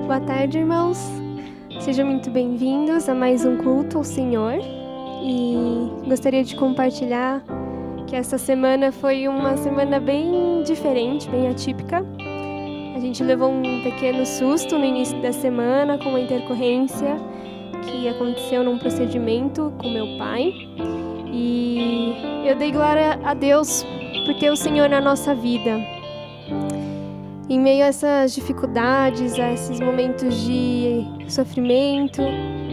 Boa tarde, irmãos. Sejam muito bem-vindos a mais um culto ao Senhor. E gostaria de compartilhar que essa semana foi uma semana bem diferente, bem atípica. A gente levou um pequeno susto no início da semana com uma intercorrência que aconteceu num procedimento com meu pai. E eu dei glória a Deus por ter o Senhor na nossa vida. Em meio a essas dificuldades, a esses momentos de sofrimento,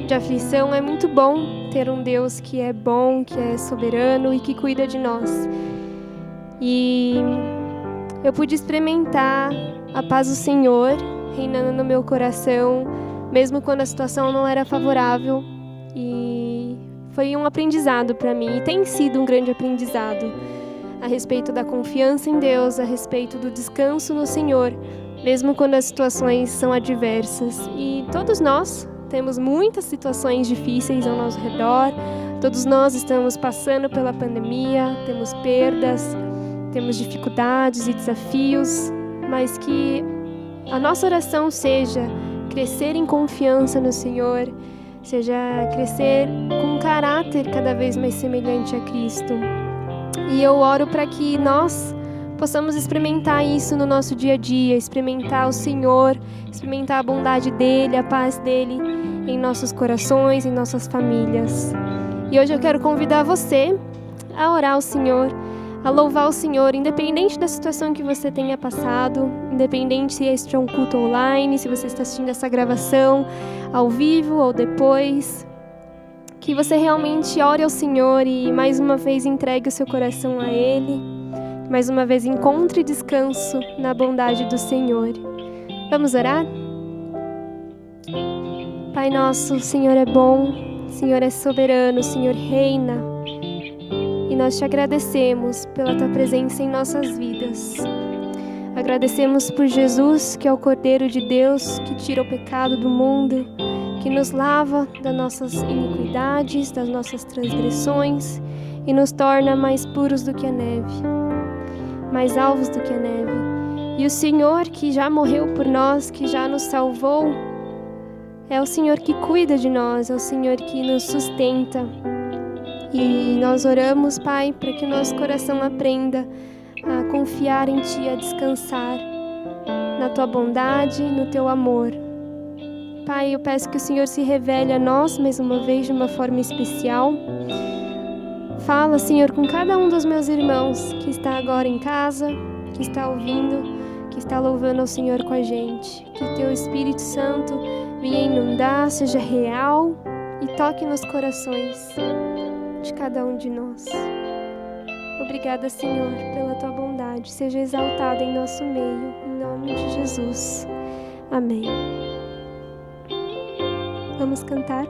de aflição, é muito bom ter um Deus que é bom, que é soberano e que cuida de nós. E eu pude experimentar a paz do Senhor reinando no meu coração, mesmo quando a situação não era favorável. E foi um aprendizado para mim, e tem sido um grande aprendizado a respeito da confiança em Deus, a respeito do descanso no Senhor, mesmo quando as situações são adversas. E todos nós temos muitas situações difíceis ao nosso redor, todos nós estamos passando pela pandemia, temos perdas, temos dificuldades e desafios, mas que a nossa oração seja crescer em confiança no Senhor, seja crescer com um caráter cada vez mais semelhante a Cristo. E eu oro para que nós possamos experimentar isso no nosso dia a dia, experimentar o Senhor, experimentar a bondade dEle, a paz dEle em nossos corações, em nossas famílias. E hoje eu quero convidar você a orar ao Senhor, a louvar o Senhor, independente da situação que você tenha passado, independente se este é um culto online, se você está assistindo essa gravação ao vivo ou depois. Que você realmente ore ao Senhor e mais uma vez entregue o seu coração a Ele. Mais uma vez encontre descanso na bondade do Senhor. Vamos orar? Pai nosso, o Senhor é bom, o Senhor é soberano, o Senhor reina. E nós te agradecemos pela Tua presença em nossas vidas. Agradecemos por Jesus, que é o Cordeiro de Deus, que tira o pecado do mundo, que nos lava das nossas iniquidades, das nossas transgressões e nos torna mais puros do que a neve, mais alvos do que a neve. E o Senhor que já morreu por nós, que já nos salvou, é o Senhor que cuida de nós, é o Senhor que nos sustenta. E nós oramos, Pai, para que o nosso coração aprenda a confiar em Ti, a descansar na Tua bondade, no Teu amor. Pai, eu peço que o Senhor se revele a nós mais uma vez de uma forma especial. Fala, Senhor, com cada um dos meus irmãos que está agora em casa, que está ouvindo, que está louvando ao Senhor com a gente. Que o Teu Espírito Santo venha inundar, seja real e toque nos corações de cada um de nós. Obrigada, Senhor, pela Tua bondade. Seja exaltada em nosso meio, em nome de Jesus. Amém. Vamos cantar.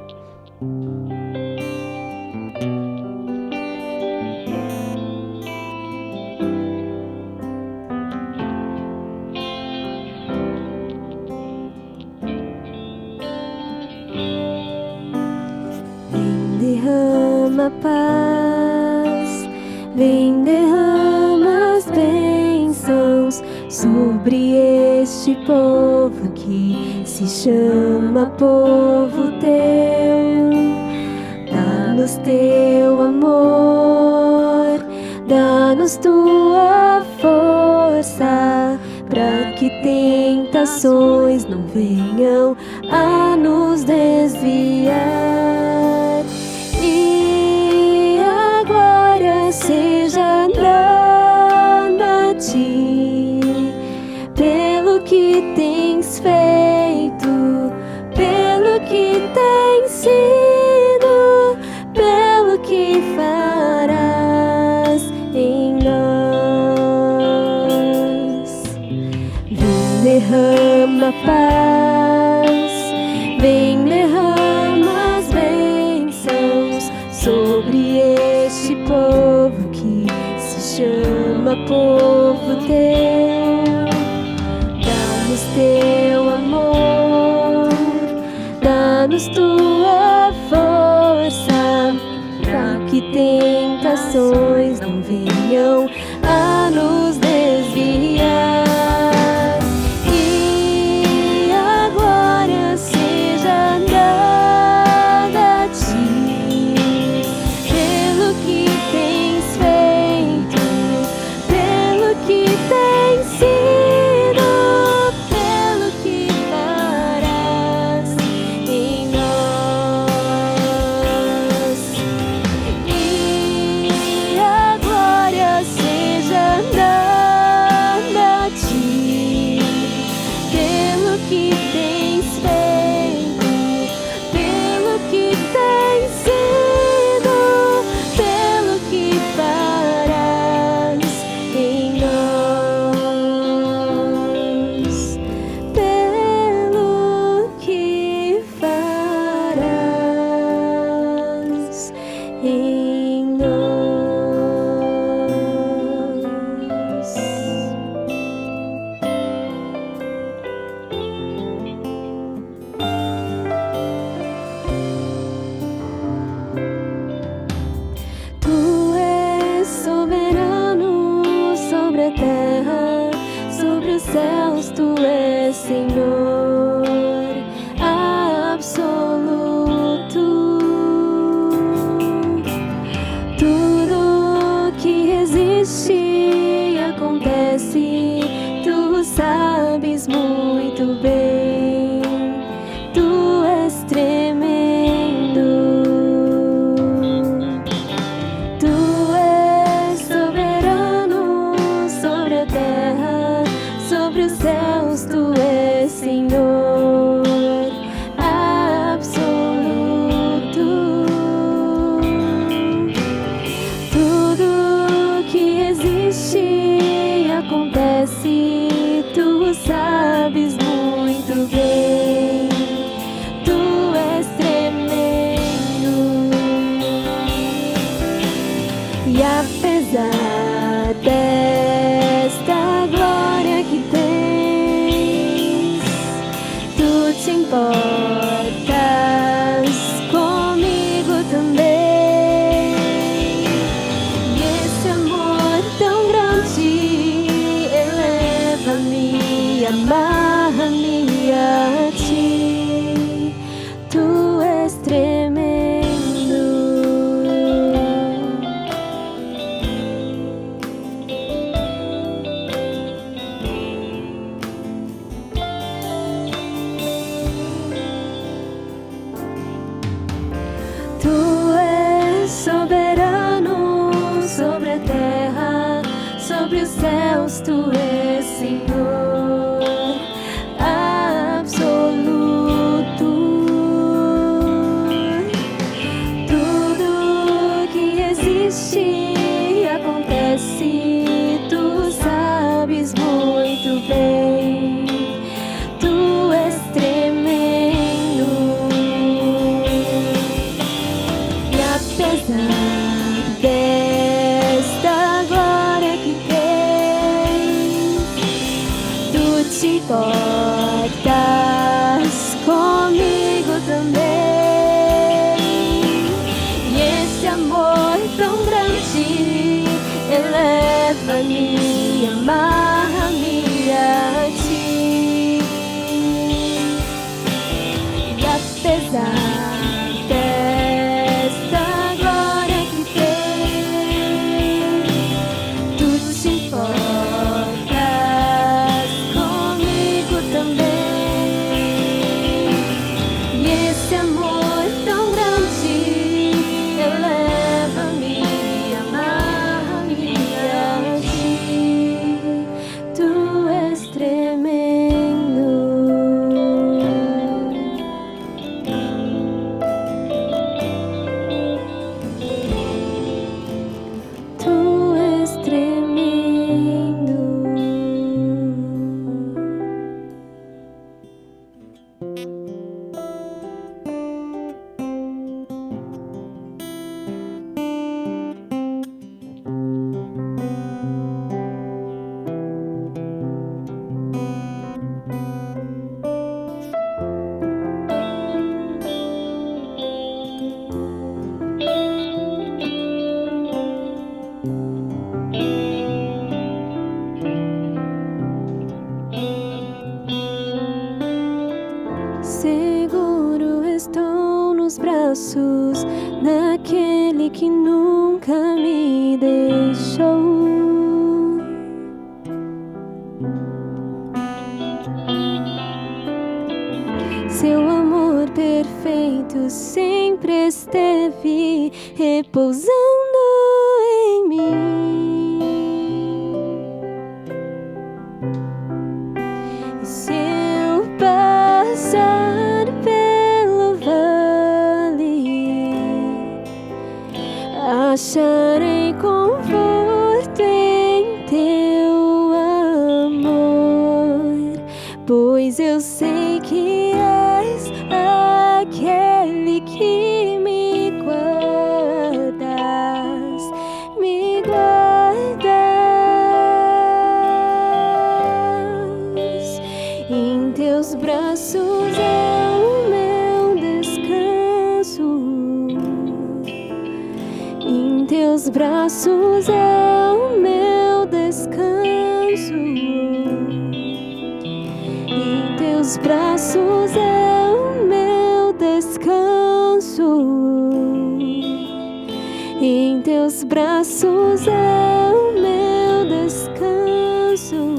Vem, derrama paz, vem, derrama as bênçãos sobre este povo que se chama povo teu. Dá-nos teu amor, dá-nos tua força, para que tentações não venham a nos desviar. E a glória seja dada a Ti, pelo que tens feito, pelo que tens sido, pelo que farás em nós. Vem, derrama paz, vem, derrama as bênçãos sobre este povo que se chama povo teu. Dá-nos teu amor, dá-nos tua força, para que tentações não venham a nos desviar. E a glória céus, tu és Senhor absoluto. Tudo que existe e acontece, tu sabes muito bem. Tu és tremendo. Tu és soberano sobre a terra, sobre os céus, tu és Senhor absoluto. Tudo que existe e acontece, tu sabes muito bem. Tu és tremendo. E apesar desta glória que tens, tu te importas comigo também. E esse amor tão grande eleva-me, amarra-me a ti. Tu és tremendo. Tu és soberano sobre a terra, sobre os céus, tu és Senhor absoluto. Tudo que existe e acontece, tu sabes muito bem. Tu és tremendo. E apesar desta glória que tens, tu te importas comigo também. E esse amor tão grande eleva-me, amarra-me a ti. E apesar desta glória que tens, tu te importas comigo também. E esse amor tão grande eleva-me, amarra-me a ti. Tu és tremendo. Tu és tremendo. Seguro estou nos braços daquele que nunca me deixou. Seu amor perfeito sempre esteve repousando em mim. E se eu passar pelo vale, acharei conforto em teu amor, pois eu sei que és aquele que me guardas, me guardas. Em teus braços é o meu descanso. Em teus braços é o meu descanso. teus braços é o meu descanso. Em teus braços é o meu descanso.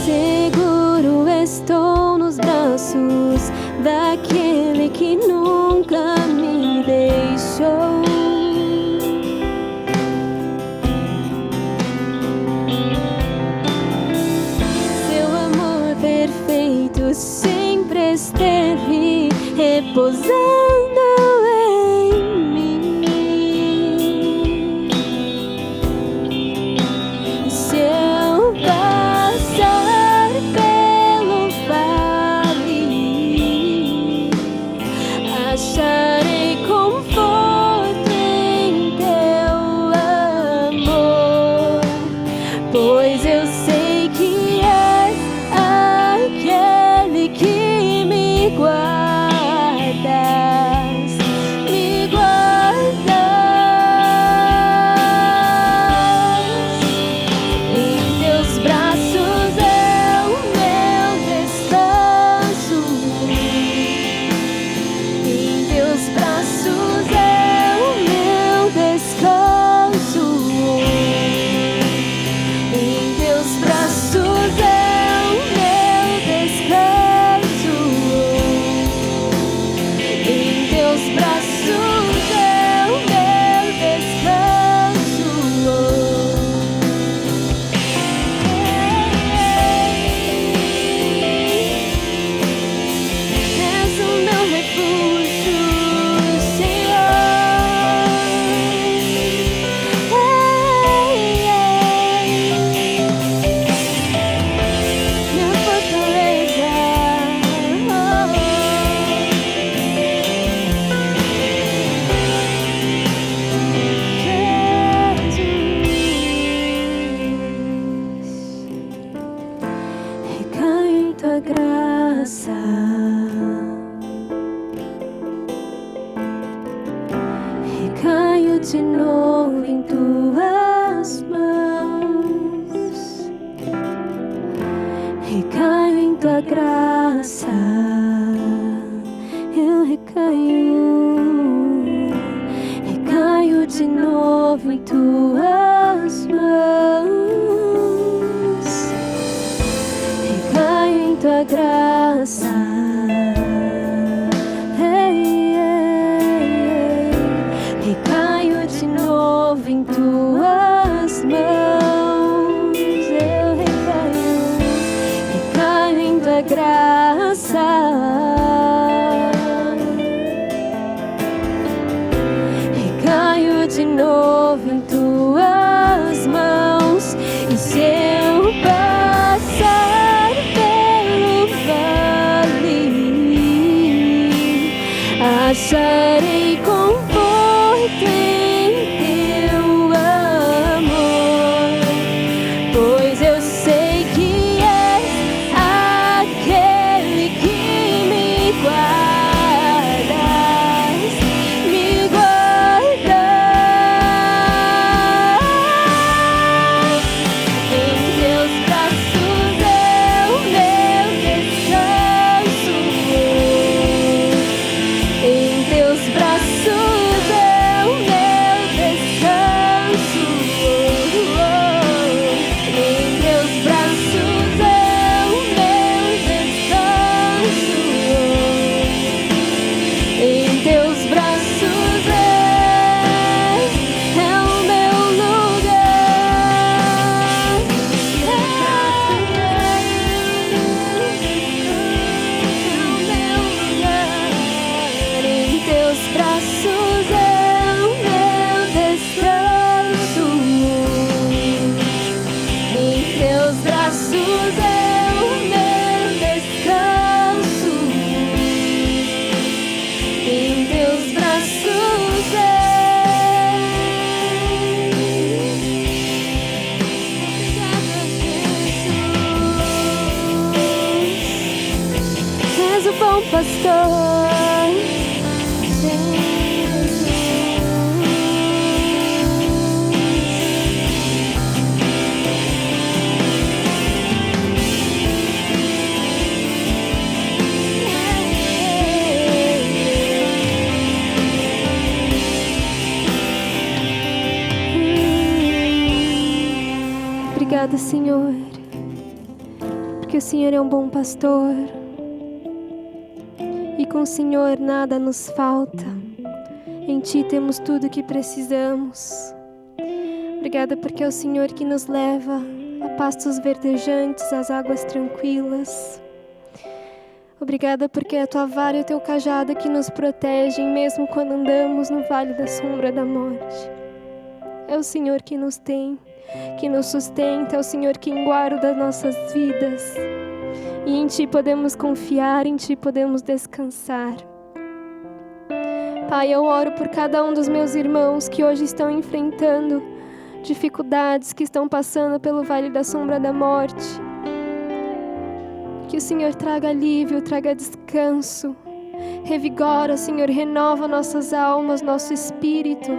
Seguro estou nos braços daquele que nunca me deixou. Seu amor perfeito sempre esteve repousando em mim. Se eu passar pelo vale, acharei conforto em teu amor, pois eu sei que és aquele que me guardas, me guardas. Em teus braços é o meu descanso. Em teus braços é o meu descanso. Em teus braços é o meu descanso. Em teus braços é o meu descanso. És o meu refúgio, Senhor. Minha fortaleza. Recaio em tua graça, recaio de novo em tuas mãos, recaio em tua graça, eu recaio de novo em tuas mãos, recaio em tua graça. Recaio de novo em tuas mãos, eu recaio em tua graça. Recaio de novo em tuas mãos, e se eu passar pelo vale, acharei conforto em teu amor, pois eu sei que és aquele que me guardas, me guardas. Em teus braços é o meu descanso. Em teus braços é o meu descanso. Em teus braços é o meu descanso. Em teus braços é o meu lugar. É o meu lugar. Em teus braços é o meu descanso. Em teus braços é o meu descanso. Em teus braços é. Obrigada, Jesus. És o bom pastor, Jesus. Obrigada, Senhor, porque o Senhor é um bom pastor e com o Senhor nada nos falta. Em Ti temos tudo o que precisamos. Obrigada porque é o Senhor que nos leva a pastos verdejantes, às águas tranquilas. Obrigada porque é a Tua vara e o Teu cajado que nos protegem, mesmo quando andamos no vale da sombra da morte. É o Senhor que nos tem, que nos sustenta, é o Senhor quem guarda nossas vidas. E em Ti podemos confiar, em Ti podemos descansar. Pai, eu oro por cada um dos meus irmãos que hoje estão enfrentando dificuldades, que estão passando pelo vale da sombra da morte. Que o Senhor traga alívio, traga descanso. Revigora, Senhor, renova nossas almas, nosso espírito.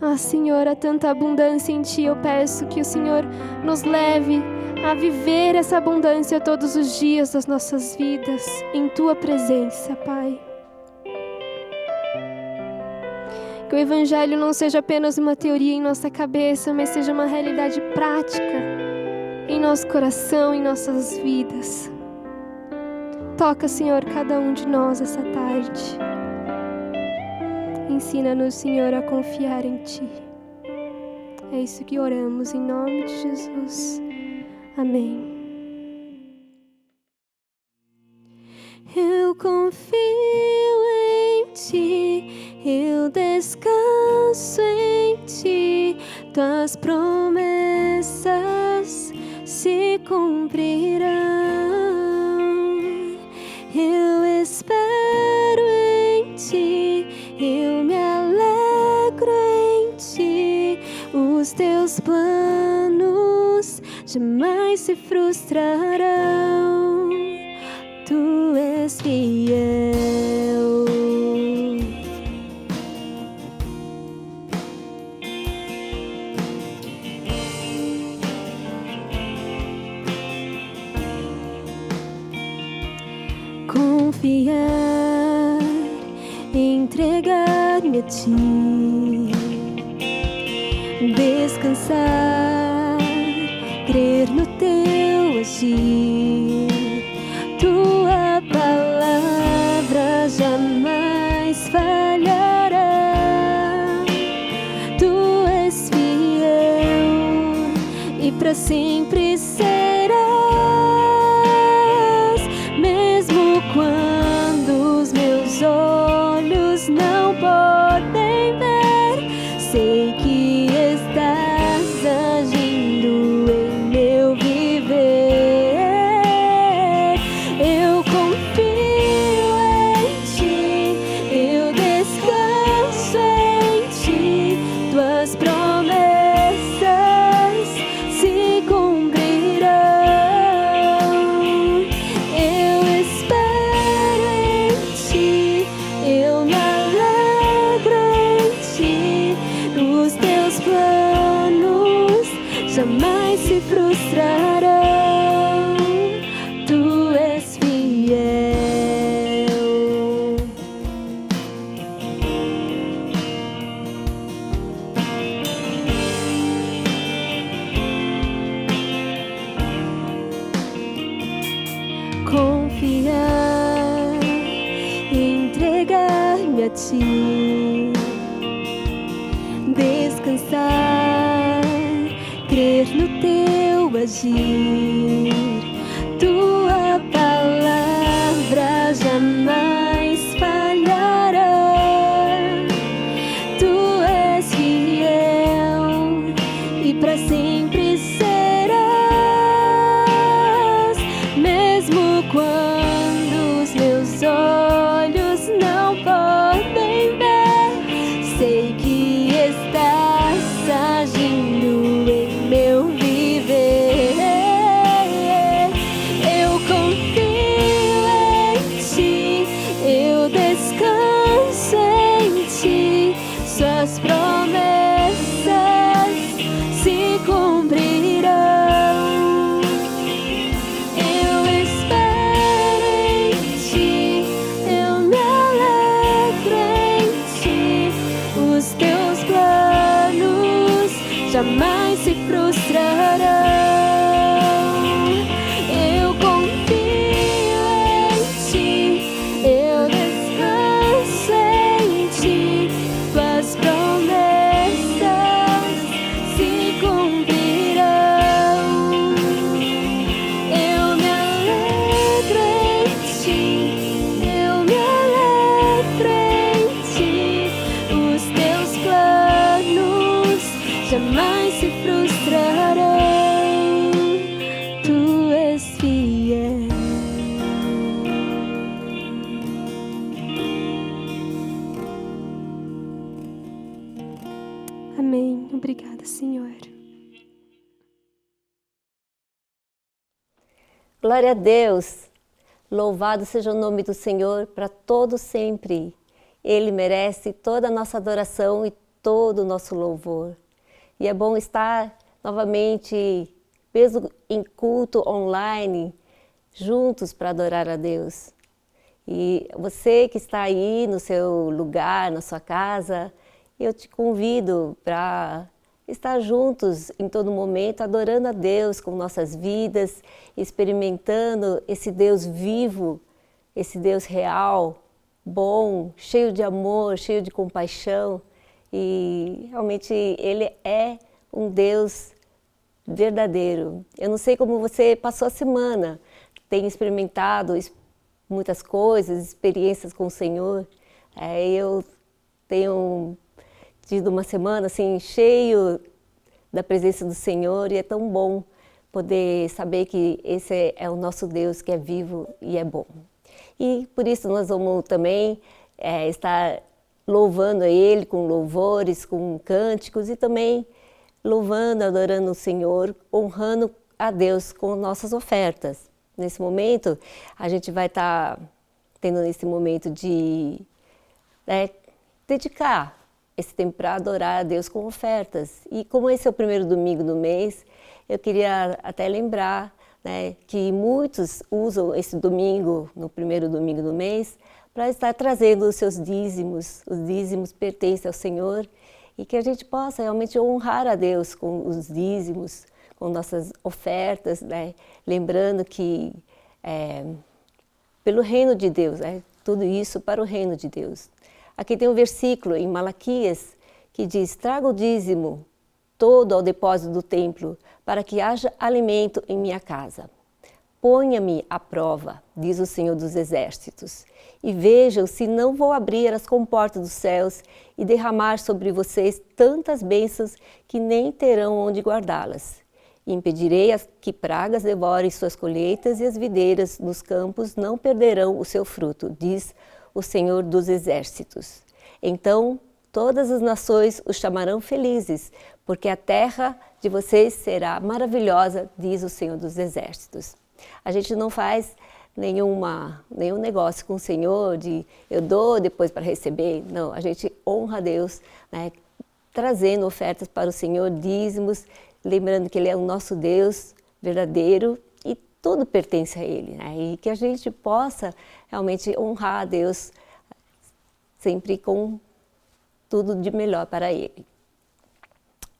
Ah, Senhor, há tanta abundância em Ti. Eu peço que o Senhor nos leve a viver essa abundância todos os dias das nossas vidas, em Tua presença, Pai. Que o Evangelho não seja apenas uma teoria em nossa cabeça, mas seja uma realidade prática em nosso coração, em nossas vidas. Toca, Senhor, cada um de nós essa tarde. Ensina-nos, Senhor, a confiar em Ti. É isso que oramos em nome de Jesus. Amém. Eu confio em Ti, eu descanso em Ti, Tuas promessas se cumprirão. Eu espero em Ti, eu me alegro em Ti, os Teus planos jamais se frustrarão. Tu és fiel. Confiar, entregar-me a Ti, descansar, crer no Teu agir. Tua palavra jamais falhará. Tu és fiel e para sempre serás. Mesmo quando os meus olhos não podem ver, sei que estás agindo em meu viver. Eu confio em Ti, eu descanso em Ti, Tuas promessas se cumprirão. Eu espero em Ti, eu me alegro em Ti, os Teus planos jamais se frustrarão. Tu és fiel. Confiar, entregar-me a Ti, descansar, crer no Teu agir. Tua palavra jamais falhará. Tu és fiel e para sempre serás. Mesmo quando os meus olhos não podem ver, sei que estás agindo em meu viver. Eu confio em Ti, eu descanso em Ti, Suas promessas se cumprem. jamais se frustrarão. Eu confio em ti, eu descanso em ti, tuas promessas se cumprirão. Eu me alegro em ti, eu me alegro em ti, os teus planos jamais se frustrarão. Tu és fiel. Amém. Obrigada, Senhor. Glória a Deus! Louvado seja o nome do Senhor para todo sempre. Ele merece toda a nossa adoração e todo o nosso louvor. E é bom estar novamente, mesmo em culto online, juntos para adorar a Deus. E você que está aí no seu lugar, na sua casa, eu te convido para estar juntos em todo momento, adorando a Deus com nossas vidas, experimentando esse Deus vivo, esse Deus real, bom, cheio de amor, cheio de compaixão. E realmente Ele é um Deus verdadeiro. Eu não sei como você passou a semana, tem experimentado muitas coisas, experiências com o Senhor. Eu tenho tido uma semana assim, cheio da presença do Senhor, e é tão bom poder saber que esse é o nosso Deus que é vivo e é bom. E por isso nós vamos também estar louvando a Ele com louvores, com cânticos, e também louvando, adorando o Senhor, honrando a Deus com nossas ofertas. Nesse momento, a gente vai estar tendo esse momento de dedicar esse tempo para adorar a Deus com ofertas. E como esse é o primeiro domingo do mês, eu queria até lembrar que muitos usam esse domingo, no primeiro domingo do mês, para estar trazendo os seus dízimos. Os dízimos pertencem ao Senhor, e que a gente possa realmente honrar a Deus com os dízimos, com nossas ofertas, lembrando que pelo reino de Deus, tudo isso para o reino de Deus. Aqui tem um versículo em Malaquias que diz: traga o dízimo todo ao depósito do templo, para que haja alimento em minha casa. Ponha-me à prova, diz o Senhor dos Exércitos, e vejam se não vou abrir as comportas dos céus e derramar sobre vocês tantas bênçãos que nem terão onde guardá-las. Impedirei que pragas devorem suas colheitas, e as videiras nos campos não perderão o seu fruto, diz o Senhor dos Exércitos. Então todas as nações os chamarão felizes, porque a terra de vocês será maravilhosa, diz o Senhor dos Exércitos. A gente não faz nenhum negócio com o Senhor de eu dou depois para receber. Não, a gente honra a Deus, trazendo ofertas para o Senhor, dízimos, lembrando que Ele é o nosso Deus verdadeiro e tudo pertence a Ele. E que a gente possa realmente honrar a Deus sempre com tudo de melhor para Ele.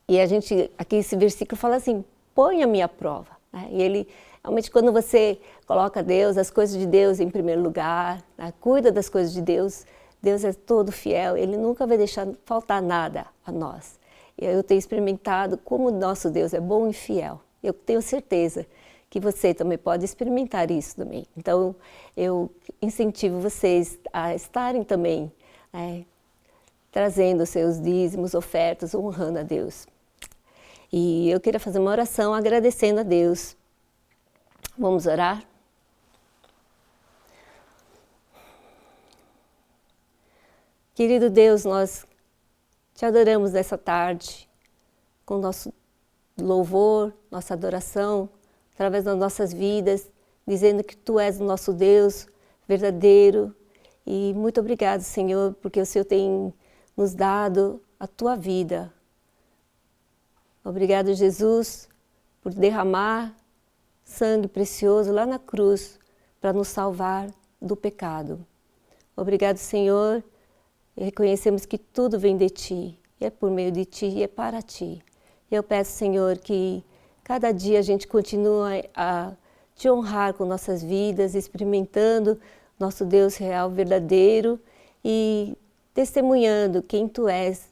E a gente, aqui esse versículo fala assim: ponha-me à prova. E Ele, realmente, quando você coloca Deus, as coisas de Deus em primeiro lugar, cuida das coisas de Deus, Deus é todo fiel, Ele nunca vai deixar faltar nada a nós. E eu tenho experimentado como o nosso Deus é bom e fiel. Eu tenho certeza que você também pode experimentar isso também. Então, eu incentivo vocês a estarem também trazendo seus dízimos, ofertas, honrando a Deus. E eu queria fazer uma oração agradecendo a Deus. Vamos orar? Querido Deus, nós te adoramos nessa tarde com nosso louvor, nossa adoração, através das nossas vidas, dizendo que Tu és o nosso Deus verdadeiro. E muito obrigado, Senhor, porque o Senhor tem nos dado a Tua vida. Obrigado, Jesus, por derramar sangue precioso lá na cruz para nos salvar do pecado. Obrigado, Senhor, e reconhecemos que tudo vem de Ti, e é por meio de Ti e é para Ti. Eu peço, Senhor, que cada dia a gente continue a Te honrar com nossas vidas, experimentando nosso Deus real, verdadeiro e testemunhando quem Tu és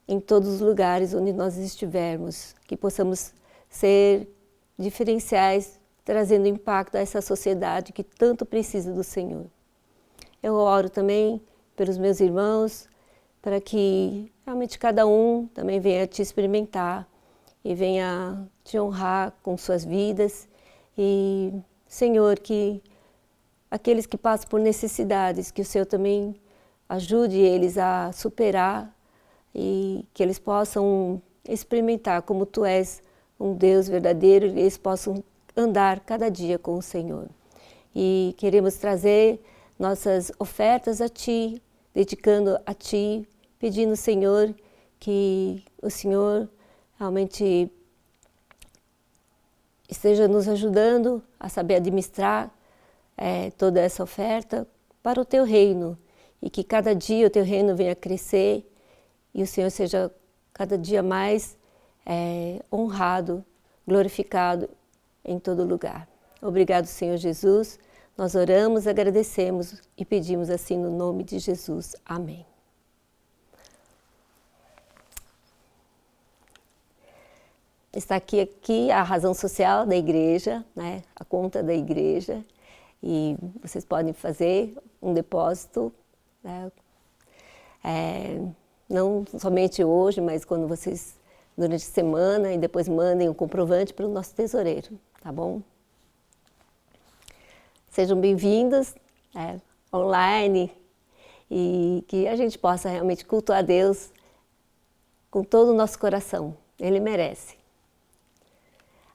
em todos os lugares onde nós estivermos, que possamos ser diferenciais, trazendo impacto a essa sociedade que tanto precisa do Senhor. Eu oro também pelos meus irmãos, para que realmente cada um também venha Te experimentar e venha Te honrar com suas vidas. E, Senhor, que aqueles que passam por necessidades, que o Senhor também ajude eles a superar e que eles possam experimentar como Tu és um Deus verdadeiro e eles possam andar cada dia com o Senhor. E queremos trazer nossas ofertas a Ti, dedicando a Ti, pedindo, Senhor, que o Senhor realmente esteja nos ajudando a saber administrar toda essa oferta para o Teu reino e que cada dia o Teu reino venha crescer e o Senhor seja cada dia mais honrado, glorificado em todo lugar. Obrigado, Senhor Jesus. Nós oramos, agradecemos e pedimos assim no nome de Jesus. Amém. Está aqui a razão social da igreja, né? A conta da igreja, e vocês podem fazer um depósito, né? Não somente hoje, mas quando vocês, durante a semana, e depois mandem um comprovante para o nosso tesoureiro, tá bom? Sejam bem-vindos online e que a gente possa realmente cultuar a Deus com todo o nosso coração, Ele merece.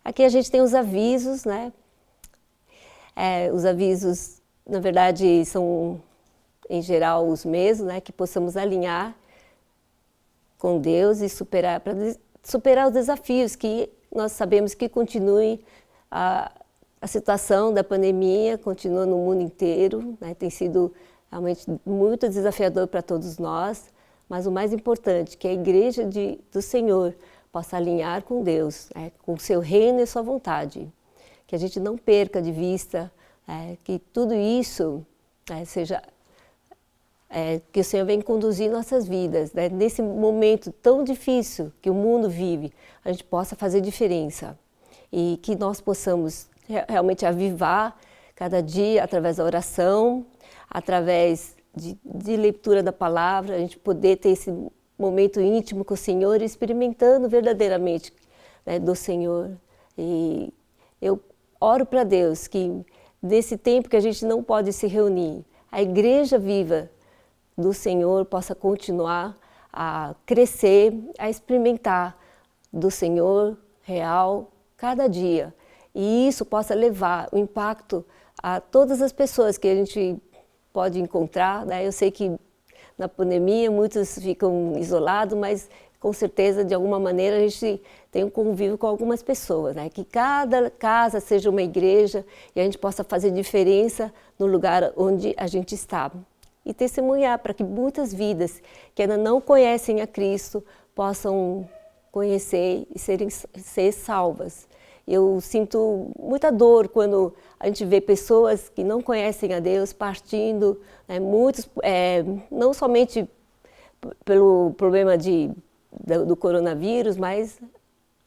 Aqui a gente tem os avisos, né? Os avisos, na verdade, são em geral os mesmos, né? Que possamos alinhar com Deus e para superar os desafios que nós sabemos que continuem a situação da pandemia, continua no mundo inteiro, né? Tem sido realmente muito desafiador para todos nós, mas o mais importante, que a igreja do Senhor possa alinhar com Deus, com o seu reino e sua vontade. Que a gente não perca de vista, que tudo isso seja... que o Senhor venha conduzir nossas vidas, né? Nesse momento tão difícil que o mundo vive, a gente possa fazer diferença. E que nós possamos realmente avivar cada dia através da oração, através de leitura da palavra, a gente poder ter esse momento íntimo com o Senhor, experimentando verdadeiramente, né, do Senhor. E eu oro para Deus que nesse tempo que a gente não pode se reunir, a igreja viva do Senhor possa continuar a crescer, a experimentar do Senhor real cada dia. E isso possa levar o impacto a todas as pessoas que a gente pode encontrar, né? Eu sei que na pandemia muitos ficam isolados, mas com certeza de alguma maneira a gente tem um convívio com algumas pessoas, né? Que cada casa seja uma igreja e a gente possa fazer diferença no lugar onde a gente está. E testemunhar para que muitas vidas que ainda não conhecem a Cristo possam conhecer e ser salvas. Eu sinto muita dor quando a gente vê pessoas que não conhecem a Deus partindo, né, muitos, não somente pelo problema do coronavírus, mas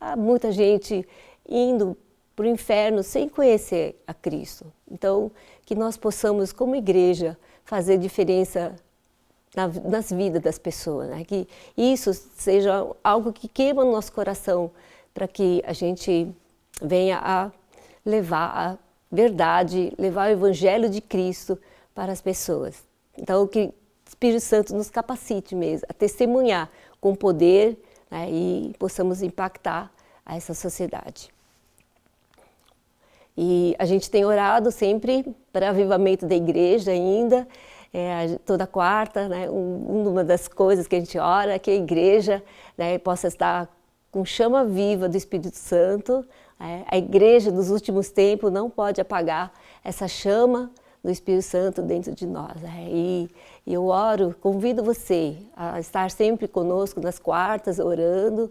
há muita gente indo para o inferno sem conhecer a Cristo. Então, que nós possamos, como igreja, fazer diferença nas vidas das pessoas, né? Que isso seja algo que queima no nosso coração, para que a gente venha a levar a verdade, levar o Evangelho de Cristo para as pessoas. Então, que o Espírito Santo nos capacite mesmo a testemunhar com poder, né, e possamos impactar a essa sociedade. E a gente tem orado sempre para avivamento da igreja ainda, toda quarta, né, uma das coisas que a gente ora é que a igreja, né, possa estar com chama viva do Espírito Santo. A igreja dos últimos tempos não pode apagar essa chama, do Espírito Santo dentro de nós. E eu oro, convido você a estar sempre conosco nas quartas, orando,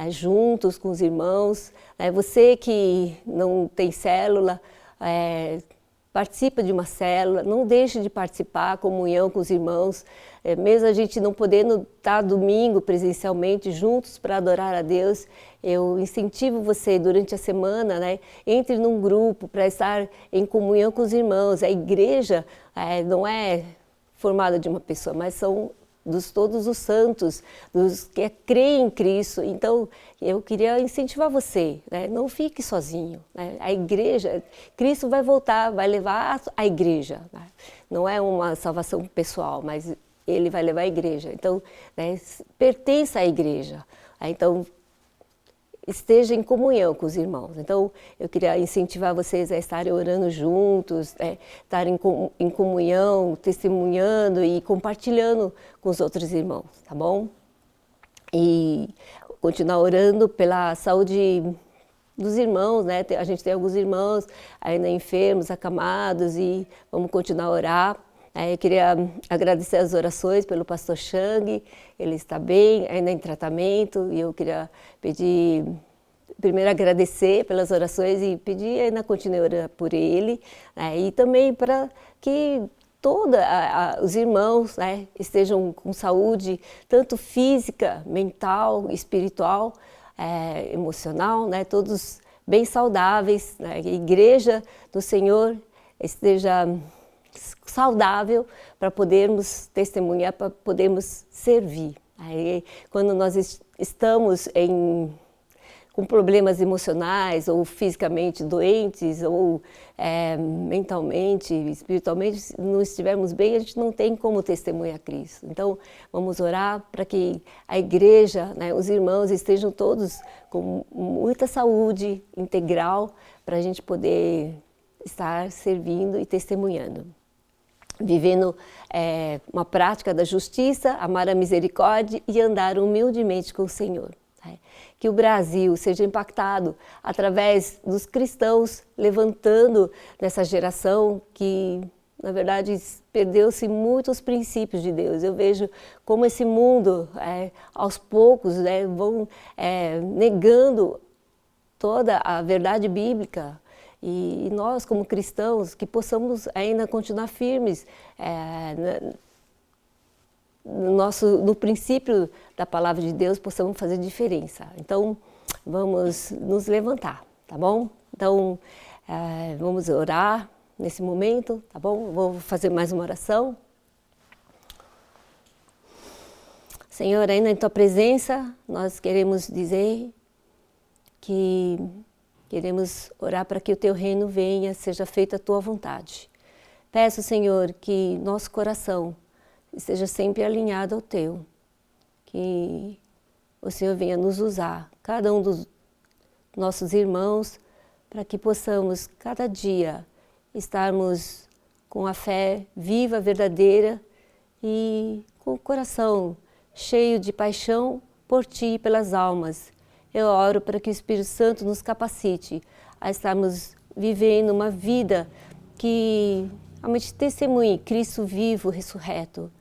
juntos com os irmãos. Você que não tem célula, participa de uma célula, não deixe de participar, comunhão com os irmãos, mesmo a gente não podendo estar domingo presencialmente juntos para adorar a Deus, eu incentivo você durante a semana, entre num grupo para estar em comunhão com os irmãos. A igreja não é formada de uma pessoa, mas são todos os santos, dos que creem em Cristo. Então, eu queria incentivar você, não fique sozinho. A igreja, Cristo vai voltar, vai levar a igreja. Não é uma salvação pessoal, mas Ele vai levar a igreja. Então, pertença à igreja. Então, esteja em comunhão com os irmãos. Então, eu queria incentivar vocês a estarem orando juntos, estarem em comunhão, testemunhando e compartilhando com os outros irmãos, tá bom? E continuar orando pela saúde dos irmãos, A gente tem alguns irmãos ainda enfermos, acamados, e vamos continuar a orar. Eu queria agradecer as orações pelo pastor Chang, ele está bem, ainda em tratamento, e eu queria pedir, primeiro agradecer pelas orações e pedir ainda continue orando por ele, e também para que todos os irmãos estejam com saúde, tanto física, mental, espiritual, emocional, todos bem saudáveis, que a igreja do Senhor esteja saudável para podermos testemunhar, para podermos servir. Aí, quando nós estamos com problemas emocionais ou fisicamente doentes ou mentalmente, espiritualmente, se não estivermos bem, a gente não tem como testemunhar Cristo. Então, vamos orar para que a igreja, os irmãos estejam todos com muita saúde integral para a gente poder estar servindo e testemunhando. Vivendo uma prática da justiça, amar a misericórdia e andar humildemente com o Senhor. Que o Brasil seja impactado através dos cristãos levantando nessa geração que, na verdade, perdeu-se muitos princípios de Deus. Eu vejo como esse mundo, aos poucos, vão negando toda a verdade bíblica. E nós, como cristãos, que possamos ainda continuar firmes no princípio da palavra de Deus, possamos fazer diferença. Então, vamos nos levantar, tá bom? Então, vamos orar nesse momento, tá bom? Vou fazer mais uma oração. Senhor, ainda em Tua presença, nós queremos dizer que queremos orar para que o Teu reino venha, seja feita a Tua vontade. Peço, Senhor, que nosso coração esteja sempre alinhado ao Teu, que o Senhor venha nos usar, cada um dos nossos irmãos, para que possamos cada dia estarmos com a fé viva, verdadeira e com o coração cheio de paixão por Ti e pelas almas. Eu oro para que o Espírito Santo nos capacite a estarmos vivendo uma vida que realmente testemunhe Cristo vivo, ressurreto,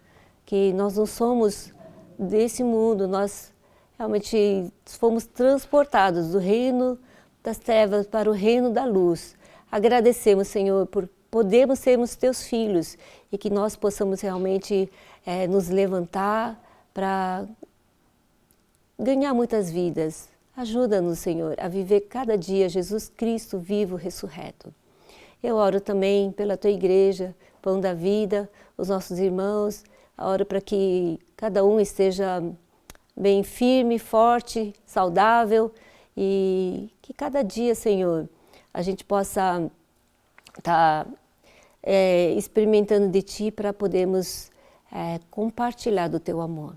que nós não somos desse mundo, nós realmente fomos transportados do reino das trevas para o reino da luz. Agradecemos, Senhor, por podermos sermos Teus filhos e que nós possamos realmente nos levantar para ganhar muitas vidas. Ajuda-nos, Senhor, a viver cada dia Jesus Cristo vivo, ressurreto. Eu oro também pela Tua igreja, Pão da Vida, os nossos irmãos. Oro para que cada um esteja bem firme, forte, saudável e que cada dia, Senhor, a gente possa estar experimentando de Ti para podermos compartilhar do Teu amor.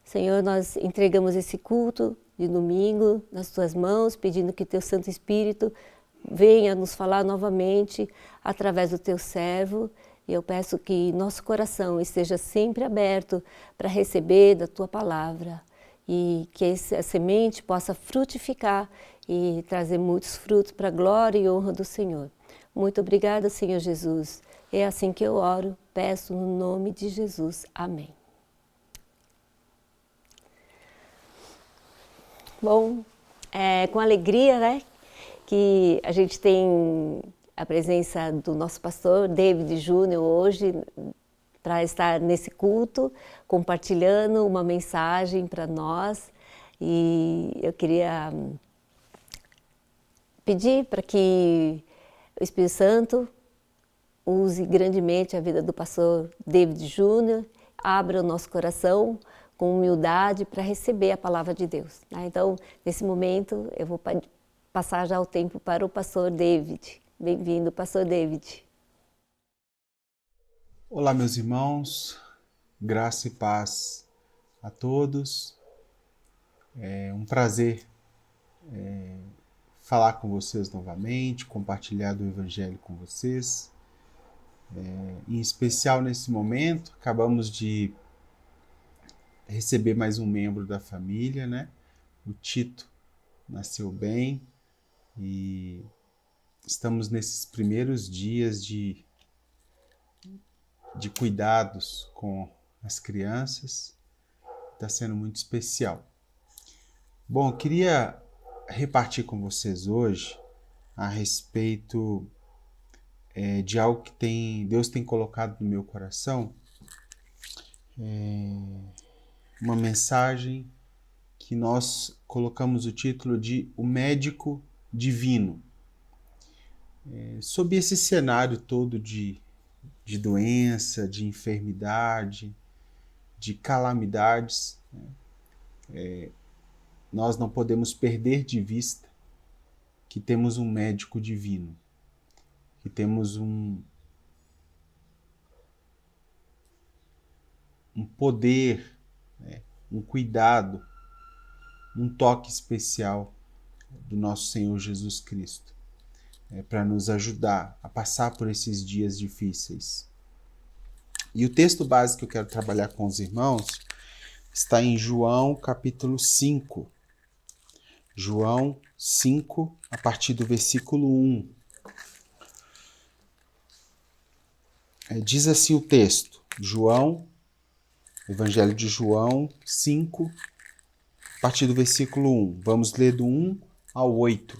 Senhor, nós entregamos esse culto de domingo nas Tuas mãos, pedindo que Teu Santo Espírito venha nos falar novamente através do Teu servo. E eu peço que nosso coração esteja sempre aberto para receber da Tua palavra e que a semente possa frutificar e trazer muitos frutos para a glória e honra do Senhor. Muito obrigada, Senhor Jesus, É assim que eu oro, peço no nome de Jesus. Amém. Bom, com alegria, né, que a gente tem a presença do nosso pastor David Júnior hoje para estar nesse culto, compartilhando uma mensagem para nós. E eu queria pedir para que o Espírito Santo use grandemente a vida do pastor David Júnior, abra o nosso coração com humildade para receber a palavra de Deus. Então, nesse momento, eu vou passar já o tempo para o pastor David. Bem-vindo, pastor David. Olá, meus irmãos, graça e paz a todos. É um prazer falar com vocês novamente, compartilhar do Evangelho com vocês. Em especial nesse momento, acabamos de receber mais um membro da família, né? O Tito nasceu bem e estamos nesses primeiros dias de cuidados com as crianças. Está sendo muito especial. Bom, eu queria repartir com vocês hoje a respeito de algo que Deus tem colocado no meu coração. Uma mensagem que nós colocamos o título de O Médico Divino. Sob esse cenário todo de doença, de enfermidade, de calamidades, nós não podemos perder de vista que temos um médico divino, que temos um poder, um cuidado, um toque especial do nosso Senhor Jesus Cristo, para nos ajudar a passar por esses dias difíceis. E o texto básico que eu quero trabalhar com os irmãos está em João capítulo 5. João 5, a partir do versículo 1. Diz assim o texto, Evangelho de João 5, a partir do versículo 1. Vamos ler do 1 ao 8.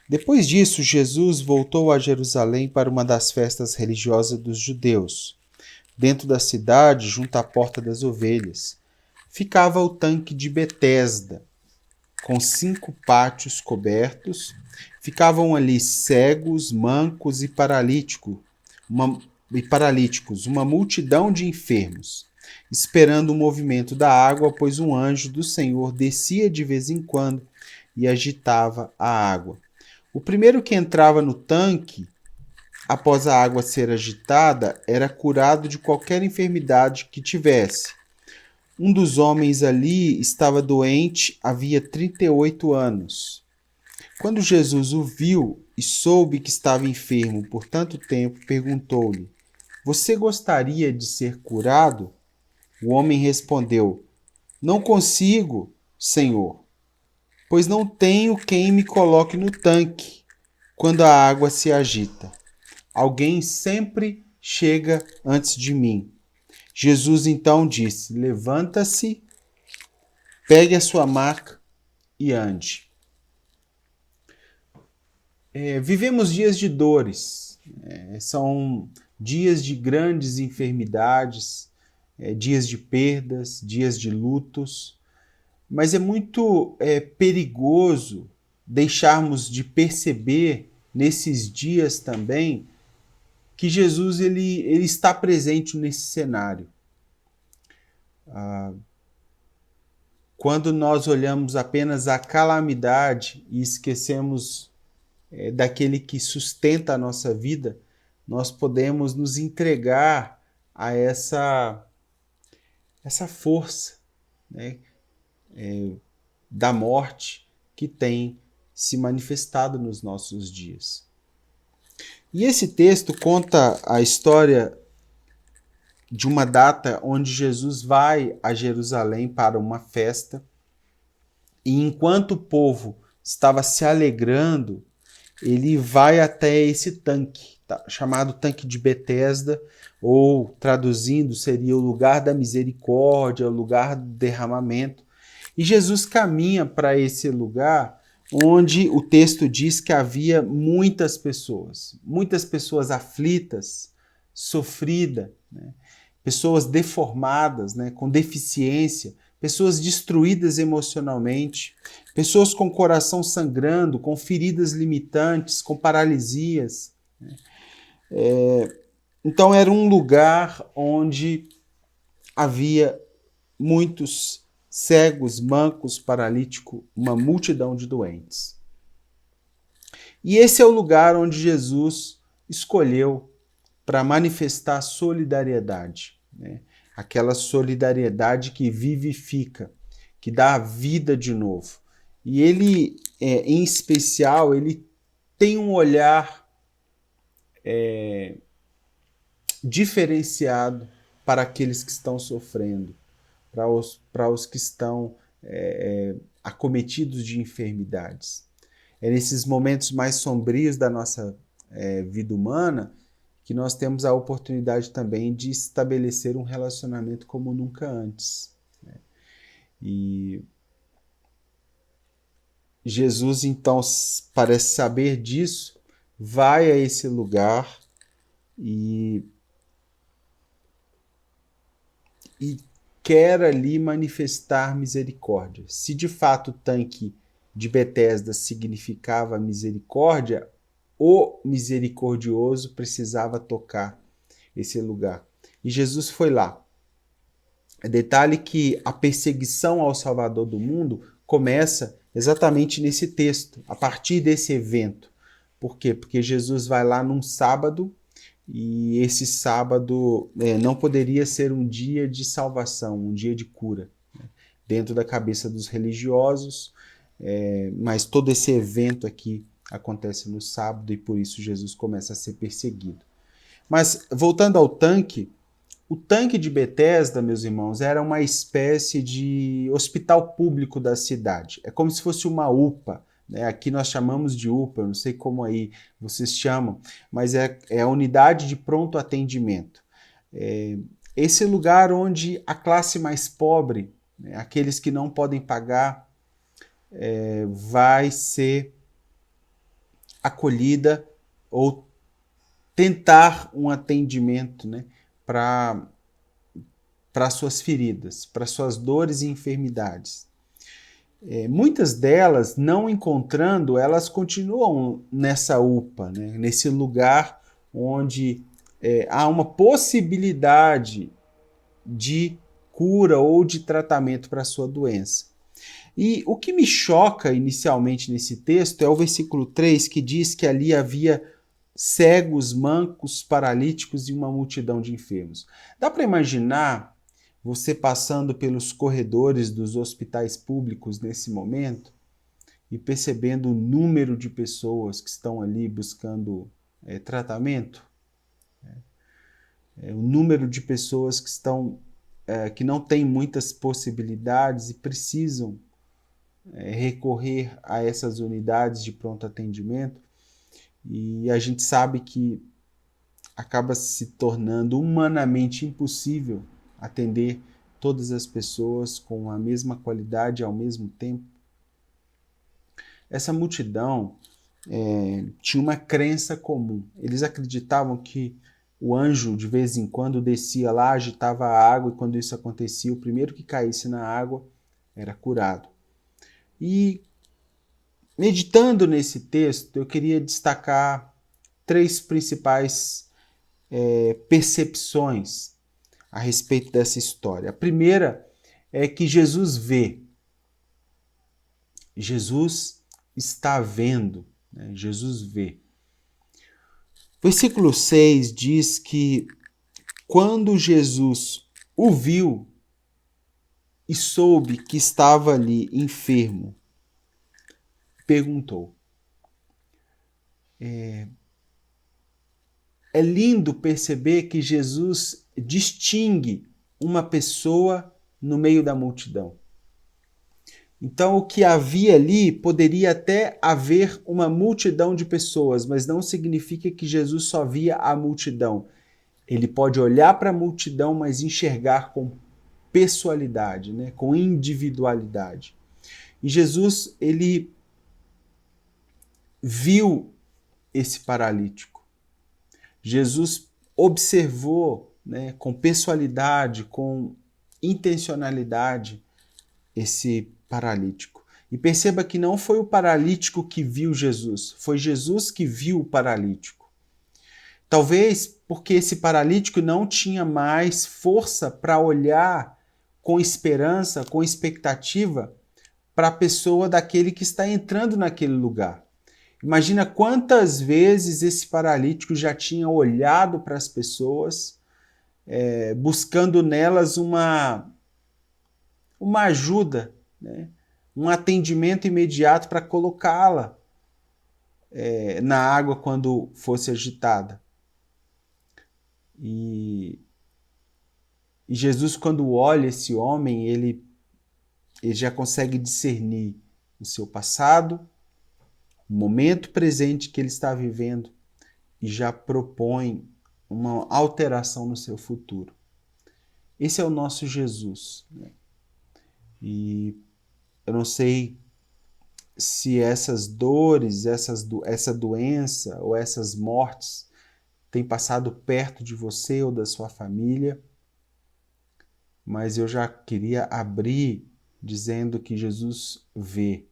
Depois disso, Jesus voltou a Jerusalém para uma das festas religiosas dos judeus. Dentro da cidade, junto à Porta das Ovelhas, ficava o tanque de Betesda, com 5 pátios cobertos. Ficavam ali cegos, mancos e paralíticos, uma multidão de enfermos, esperando o movimento da água, pois um anjo do Senhor descia de vez em quando e agitava a água. O primeiro que entrava no tanque, após a água ser agitada, era curado de qualquer enfermidade que tivesse. Um dos homens ali estava doente havia 38 anos. Quando Jesus o viu e soube que estava enfermo por tanto tempo, perguntou-lhe: Você gostaria de ser curado? O homem respondeu: Não consigo, Senhor, pois não tenho quem me coloque no tanque quando a água se agita. Alguém sempre chega antes de mim. Jesus então disse: Levanta-se, pegue a sua maca e ande. Vivemos dias de dores, são dias de grandes enfermidades, dias de perdas, dias de lutos, mas é muito perigoso deixarmos de perceber nesses dias também que Jesus ele está presente nesse cenário. Quando nós olhamos apenas a calamidade e esquecemos daquele que sustenta a nossa vida, nós podemos nos entregar a essa força, né, da morte que tem se manifestado nos nossos dias. E esse texto conta a história de uma data onde Jesus vai a Jerusalém para uma festa, e enquanto o povo estava se alegrando, ele vai até esse tanque. chamado Tanque de Betesda, ou traduzindo seria o lugar da misericórdia, o lugar do derramamento. E Jesus caminha para esse lugar onde o texto diz que havia muitas pessoas aflitas, sofridas, né? Pessoas deformadas, né? Com deficiência, pessoas destruídas emocionalmente, pessoas com coração sangrando, com feridas limitantes, com paralisias. Então era um lugar onde havia muitos cegos, mancos, paralíticos, uma multidão de doentes. E esse é o lugar onde Jesus escolheu para manifestar solidariedade, né? Aquela solidariedade que vivifica, que dá a vida de novo. E ele, em especial, ele tem um olhar diferenciado para aqueles que estão sofrendo, para os que estão acometidos de enfermidades. É nesses momentos mais sombrios da nossa vida humana que nós temos a oportunidade também de estabelecer um relacionamento como nunca antes, né? E Jesus, então, parece saber disso, vai a esse lugar e quer ali manifestar misericórdia. Se de fato o tanque de Betesda significava misericórdia, o misericordioso precisava tocar esse lugar. E Jesus foi lá. Detalhe que a perseguição ao Salvador do mundo começa exatamente nesse texto, a partir desse evento. Por quê? Porque Jesus vai lá num sábado, e esse sábado não poderia ser um dia de salvação, um dia de cura, né? Dentro da cabeça dos religiosos, mas todo esse evento aqui acontece no sábado e por isso Jesus começa a ser perseguido. Mas voltando ao tanque, o tanque de Betesda, meus irmãos, era uma espécie de hospital público da cidade. É como se fosse uma UPA, né? Aqui nós chamamos de UPA, eu não sei como aí vocês chamam, mas é a unidade de pronto atendimento. Esse lugar onde a classe mais pobre, né, aqueles que não podem pagar, vai ser acolhida ou tentar um atendimento, né, para suas feridas, para suas dores e enfermidades. Muitas delas, não encontrando, elas continuam nessa UPA, né, nesse lugar onde há uma possibilidade de cura ou de tratamento para a sua doença. E o que me choca inicialmente nesse texto é o versículo 3, que diz que ali havia cegos, mancos, paralíticos e uma multidão de enfermos. Dá para imaginar você passando pelos corredores dos hospitais públicos nesse momento e percebendo o número de pessoas que estão ali buscando tratamento? O número de pessoas que estão que não têm muitas possibilidades e precisam recorrer a essas unidades de pronto atendimento, e a gente sabe que acaba se tornando humanamente impossível atender todas as pessoas com a mesma qualidade ao mesmo tempo. Essa multidão tinha uma crença comum. Eles acreditavam que o anjo de vez em quando descia lá, agitava a água, e quando isso acontecia, o primeiro que caísse na água era curado. E meditando nesse texto, eu queria destacar 3 principais percepções a respeito dessa história. A primeira é que Jesus vê. Jesus está vendo, né? Jesus vê. Versículo 6 diz que quando Jesus o viu e soube que estava ali enfermo, perguntou. É lindo perceber que Jesus distingue uma pessoa no meio da multidão. Então, o que havia ali poderia até haver uma multidão de pessoas, mas não significa que Jesus só via a multidão. Ele pode olhar para a multidão, mas enxergar com pessoalidade, né? Com individualidade. E Jesus, ele viu esse paralítico. Jesus observou, né, com pessoalidade, com intencionalidade, esse paralítico. E perceba que não foi o paralítico que viu Jesus, foi Jesus que viu o paralítico. Talvez porque esse paralítico não tinha mais força para olhar com esperança, com expectativa para a pessoa daquele que está entrando naquele lugar. Imagina quantas vezes esse paralítico já tinha olhado para as pessoas, buscando nelas uma ajuda, né? Um atendimento imediato para colocá-la na água quando fosse agitada. E Jesus, quando olha esse homem, ele já consegue discernir o seu passado, o momento presente que ele está vivendo e já propõe uma alteração no seu futuro. Esse é o nosso Jesus, né? E eu não sei se essas dores, essa doença ou essas mortes têm passado perto de você ou da sua família, mas eu já queria abrir dizendo que Jesus vê.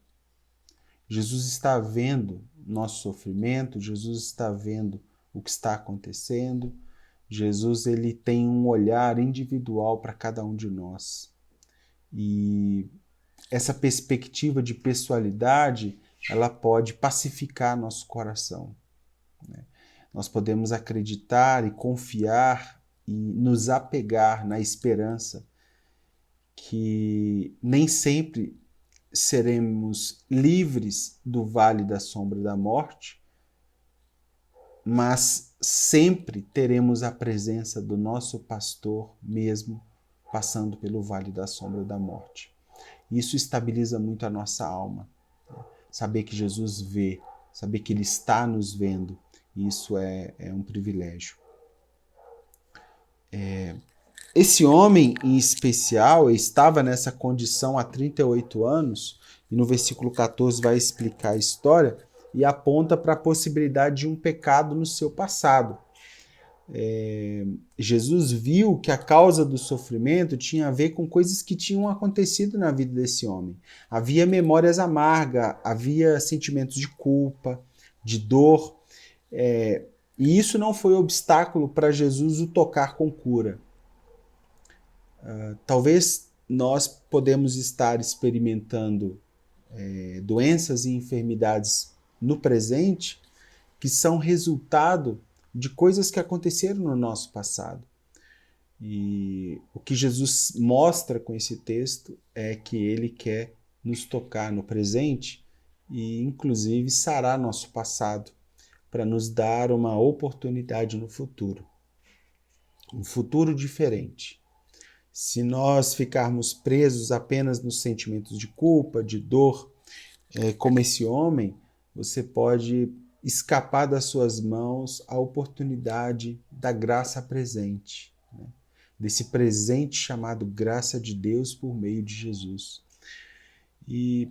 Jesus está vendo nosso sofrimento, Jesus está vendo o que está acontecendo. Jesus, ele tem um olhar individual para cada um de nós. E essa perspectiva de pessoalidade, ela pode pacificar nosso coração, né? Nós podemos acreditar e confiar e nos apegar na esperança que nem sempre seremos livres do vale da sombra da morte, mas sempre teremos a presença do nosso pastor mesmo passando pelo vale da sombra da morte. Isso estabiliza muito a nossa alma. Saber que Jesus vê, saber que Ele está nos vendo, isso é um privilégio. Esse homem, em especial, estava nessa condição há 38 anos, e no versículo 14 vai explicar a história, e aponta para a possibilidade de um pecado no seu passado. Jesus viu que a causa do sofrimento tinha a ver com coisas que tinham acontecido na vida desse homem. Havia memórias amargas, havia sentimentos de culpa, de dor, e isso não foi obstáculo para Jesus o tocar com cura. Talvez nós podemos estar experimentando doenças e enfermidades no presente que são resultado de coisas que aconteceram no nosso passado. E o que Jesus mostra com esse texto é que Ele quer nos tocar no presente e, inclusive, sarar nosso passado para nos dar uma oportunidade no futuro. Um futuro diferente. Se nós ficarmos presos apenas nos sentimentos de culpa, de dor, como esse homem, você pode escapar das suas mãos a oportunidade da graça presente, né? Desse presente chamado graça de Deus por meio de Jesus. E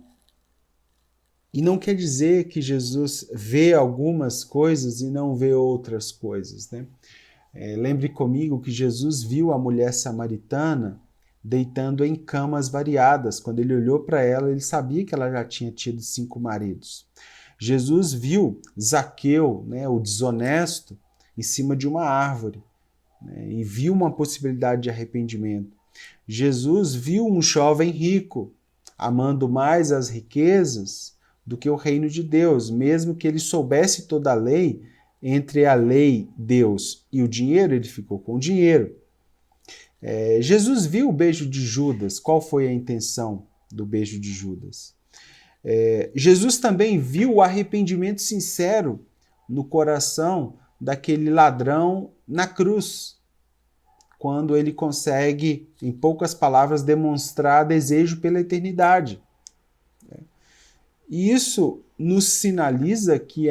não quer dizer que Jesus vê algumas coisas e não vê outras coisas, né? Lembre comigo que Jesus viu a mulher samaritana deitando em camas variadas. Quando ele olhou para ela, ele sabia que ela já tinha tido 5 maridos. Jesus viu Zaqueu, né, o desonesto, em cima de uma árvore, né, e viu uma possibilidade de arrependimento. Jesus viu um jovem rico, amando mais as riquezas do que o reino de Deus, mesmo que ele soubesse toda a lei. Entre a lei, Deus e o dinheiro, ele ficou com o dinheiro. Jesus viu o beijo de Judas. Qual foi a intenção do beijo de Judas? Jesus também viu o arrependimento sincero no coração daquele ladrão na cruz, quando ele consegue, em poucas palavras, demonstrar desejo pela eternidade. E isso nos sinaliza que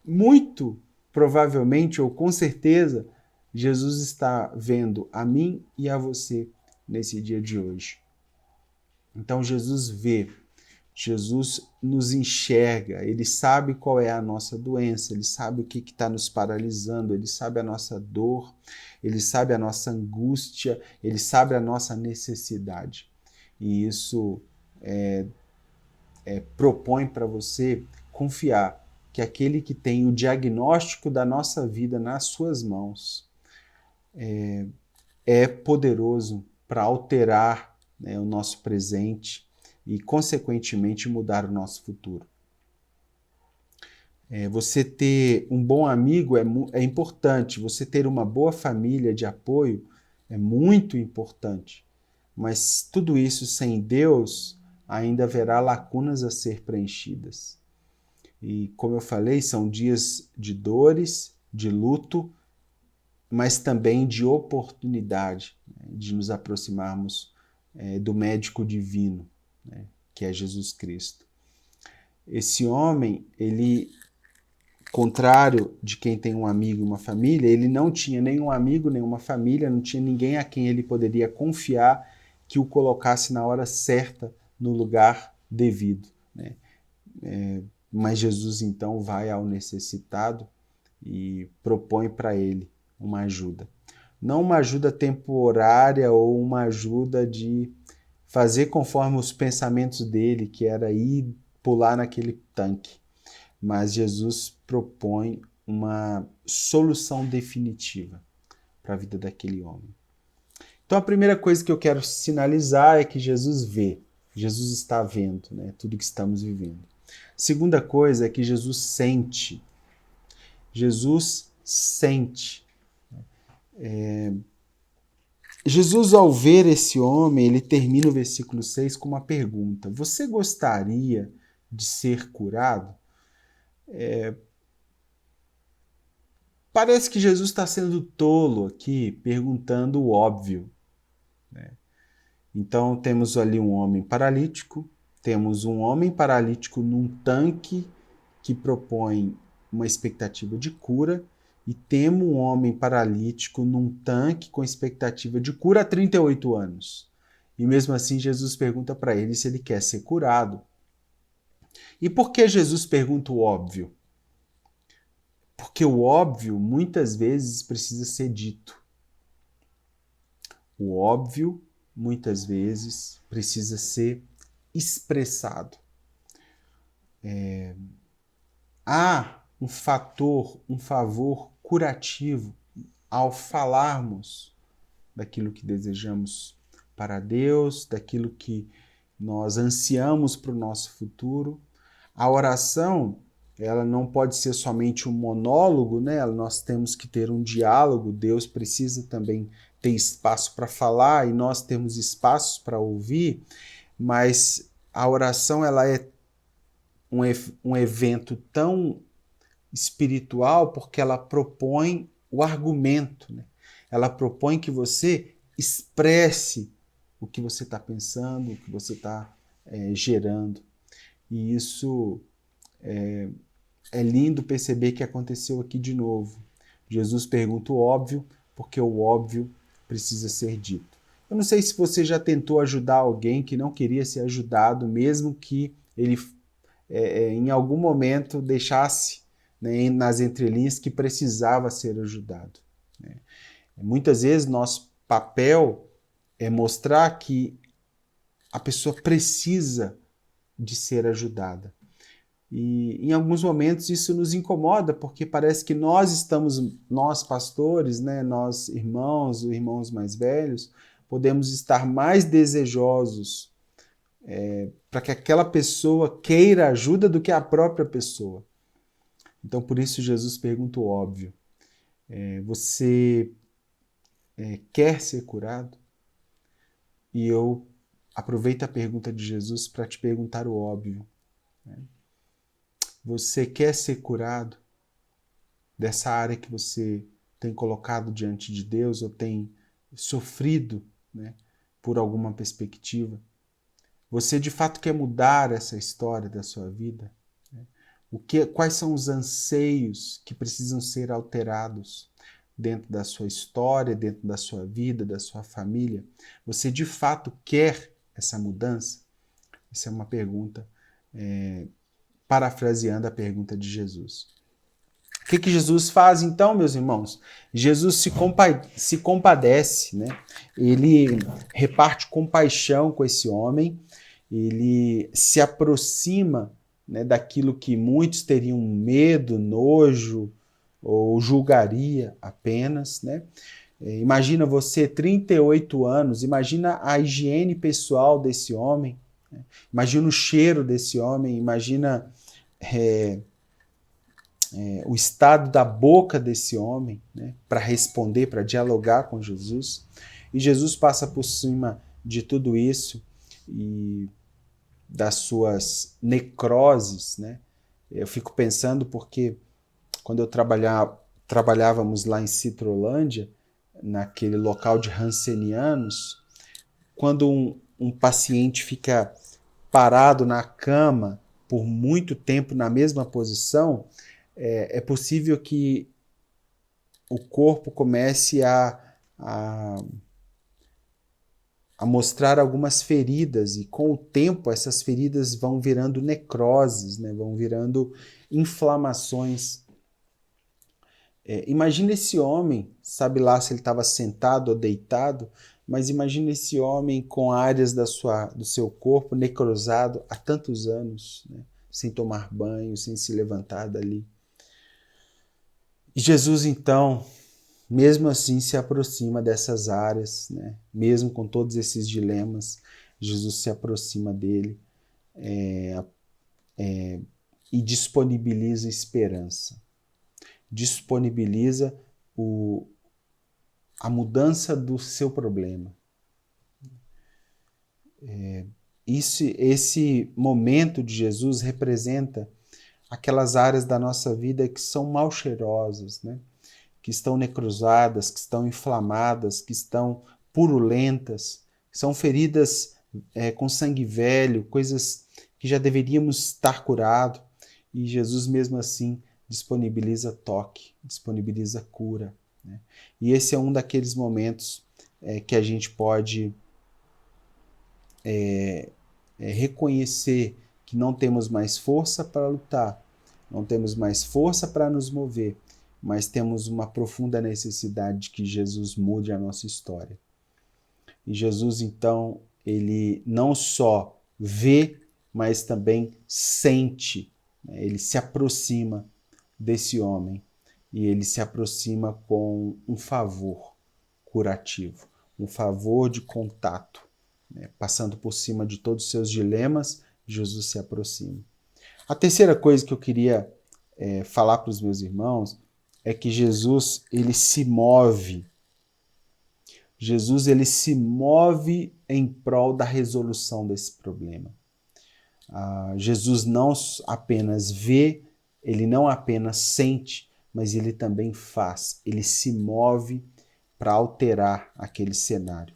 muito provavelmente, ou com certeza, Jesus está vendo a mim e a você nesse dia de hoje. Então Jesus vê, Jesus nos enxerga, ele sabe qual é a nossa doença, ele sabe o que está nos paralisando, ele sabe a nossa dor, ele sabe a nossa angústia, ele sabe a nossa necessidade. E isso propõe para você confiar que aquele que tem o diagnóstico da nossa vida nas suas mãos é poderoso para alterar, né, o nosso presente e, consequentemente, mudar o nosso futuro. Você ter um bom amigo é importante, você ter uma boa família de apoio é muito importante, mas tudo isso sem Deus ainda haverá lacunas a ser preenchidas. E, como eu falei, são dias de dores, de luto, mas também de oportunidade, né, de nos aproximarmos do médico divino, né, que é Jesus Cristo. Esse homem, ele, contrário de quem tem um amigo e uma família, ele não tinha nenhum amigo, nenhuma família, não tinha ninguém a quem ele poderia confiar que o colocasse na hora certa, no lugar devido, né? Mas Jesus então vai ao necessitado e propõe para ele uma ajuda. Não uma ajuda temporária ou uma ajuda de fazer conforme os pensamentos dele, que era ir pular naquele tanque. Mas Jesus propõe uma solução definitiva para a vida daquele homem. Então a primeira coisa que eu quero sinalizar é que Jesus vê, Jesus está vendo, né, tudo que estamos vivendo. Segunda coisa é que Jesus sente. Jesus sente. Jesus, ao ver esse homem, ele termina o versículo 6 com uma pergunta: você gostaria de ser curado? Parece que Jesus está sendo tolo aqui, perguntando o óbvio, né? Então temos ali um homem paralítico, temos um homem paralítico num tanque que propõe uma expectativa de cura, e temos um homem paralítico num tanque com expectativa de cura há 38 anos. E mesmo assim Jesus pergunta para ele se ele quer ser curado. E por que Jesus pergunta o óbvio? Porque o óbvio muitas vezes precisa ser dito. O óbvio muitas vezes precisa ser expressado. Há um fator, um favor curativo ao falarmos daquilo que desejamos para Deus, daquilo que nós ansiamos para o nosso futuro. A oração, ela não pode ser somente um monólogo, né? Nós temos que ter um diálogo. Deus precisa também ter espaço para falar e nós temos espaços para ouvir, mas a oração, ela é um evento tão espiritual porque ela propõe o argumento, né? Ela propõe que você expresse o que você está pensando, o que você está gerando. E isso é lindo perceber que aconteceu aqui de novo. Jesus pergunta o óbvio, porque o óbvio precisa ser dito. Eu não sei se você já tentou ajudar alguém que não queria ser ajudado, mesmo que ele em algum momento deixasse, né, nas entrelinhas que precisava ser ajudado, né? Muitas vezes nosso papel é mostrar que a pessoa precisa de ser ajudada. E em alguns momentos isso nos incomoda, porque parece que nós pastores, né, nós irmãos mais velhos, podemos estar mais desejosos para que aquela pessoa queira ajuda do que a própria pessoa. Então, por isso, Jesus pergunta o óbvio. Você quer ser curado? E eu aproveito a pergunta de Jesus para te perguntar o óbvio, né? Você quer ser curado dessa área que você tem colocado diante de Deus ou tem sofrido, né, por alguma perspectiva? Você de fato quer mudar essa história da sua vida? Quais são os anseios que precisam ser alterados dentro da sua história, dentro da sua vida, da sua família? Você de fato quer essa mudança? Essa é uma pergunta, parafraseando a pergunta de Jesus. O que Jesus faz então, meus irmãos? Jesus se compadece, né? Ele reparte compaixão com esse homem, ele se aproxima, né, daquilo que muitos teriam medo, nojo ou julgaria apenas, né? Imagina você, 38 anos, imagina a higiene pessoal desse homem, né? Imagina o cheiro desse homem, imagina o estado da boca desse homem, né, para responder, para dialogar com Jesus. E Jesus passa por cima de tudo isso e das suas necroses, né? Eu fico pensando porque quando eu trabalhávamos lá em Citrolândia, naquele local de Hansenianos, quando um paciente fica parado na cama por muito tempo na mesma posição, é possível que o corpo comece a mostrar algumas feridas, e com o tempo essas feridas vão virando necroses, né? Vão virando inflamações. Imagina esse homem, sabe lá se ele estava sentado ou deitado, mas imagina esse homem com áreas do seu corpo necrosado há tantos anos, né? Sem tomar banho, sem se levantar dali. E Jesus, então, mesmo assim, se aproxima dessas áreas, né? Mesmo com todos esses dilemas, Jesus se aproxima dele e disponibiliza esperança. Disponibiliza a mudança do seu problema. Esse momento de Jesus representa aquelas áreas da nossa vida que são mal cheirosas, né? Que estão necrosadas, que estão inflamadas, que estão purulentas, que são feridas com sangue velho, coisas que já deveríamos estar curado, e Jesus mesmo assim disponibiliza toque, disponibiliza cura, né? E esse é um daqueles momentos que a gente pode reconhecer que não temos mais força para lutar, não temos mais força para nos mover, mas temos uma profunda necessidade de que Jesus mude a nossa história. E Jesus, então, ele não só vê, mas também sente, né? Ele se aproxima desse homem e ele se aproxima com um favor curativo, um favor de contato, né? Passando por cima de todos os seus dilemas, Jesus se aproxima. A terceira coisa que eu queria falar para os meus irmãos é que Jesus, ele se move. Jesus, ele se move em prol da resolução desse problema. Jesus não apenas vê, ele não apenas sente, mas ele também faz. Ele se move para alterar aquele cenário.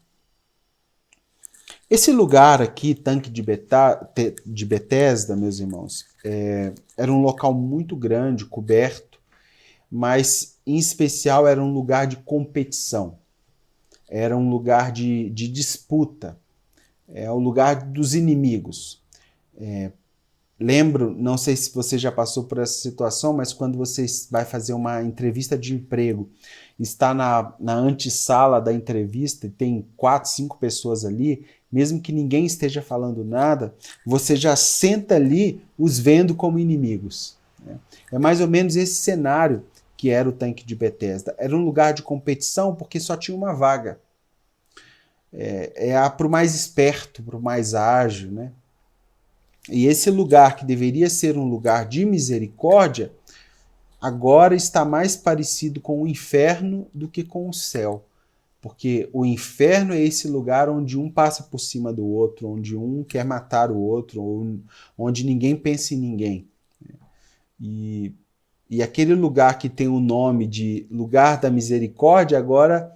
Esse lugar aqui, Tanque de Betesda, meus irmãos, era um local muito grande, coberto, mas em especial era um lugar de competição, era um lugar de disputa, é o lugar dos inimigos. Lembro, não sei se você já passou por essa situação, mas quando você vai fazer uma entrevista de emprego, está na antessala da entrevista e tem 4, 5 pessoas ali, mesmo que ninguém esteja falando nada, você já senta ali os vendo como inimigos, né? É mais ou menos esse cenário que era o Tanque de Betesda. Era um lugar de competição porque só tinha uma vaga. Para o mais esperto, para o mais ágil, né? E esse lugar que deveria ser um lugar de misericórdia, agora está mais parecido com o inferno do que com o céu. Porque o inferno é esse lugar onde um passa por cima do outro, onde um quer matar o outro, onde ninguém pensa em ninguém. E aquele lugar que tem o nome de lugar da misericórdia, agora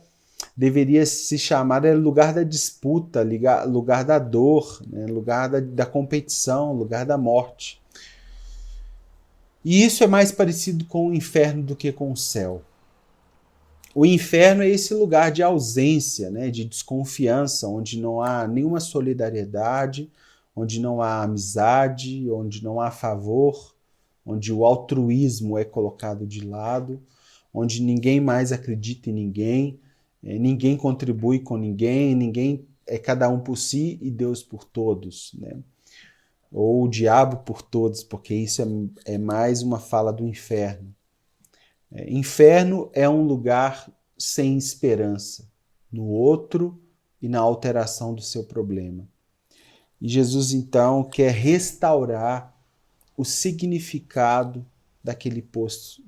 deveria se chamar lugar da disputa, lugar da dor, né? Lugar da competição, lugar da morte. E isso é mais parecido com o inferno do que com o céu. O inferno é esse lugar de ausência, né? De desconfiança, onde não há nenhuma solidariedade, onde não há amizade, onde não há favor, onde o altruísmo é colocado de lado, onde ninguém mais acredita em ninguém, ninguém contribui com ninguém, ninguém é cada um por si e Deus por todos, né? Ou o diabo por todos, porque isso é mais uma fala do inferno. Inferno é um lugar sem esperança no outro e na alteração do seu problema. E Jesus, então, quer restaurar o significado daquele poço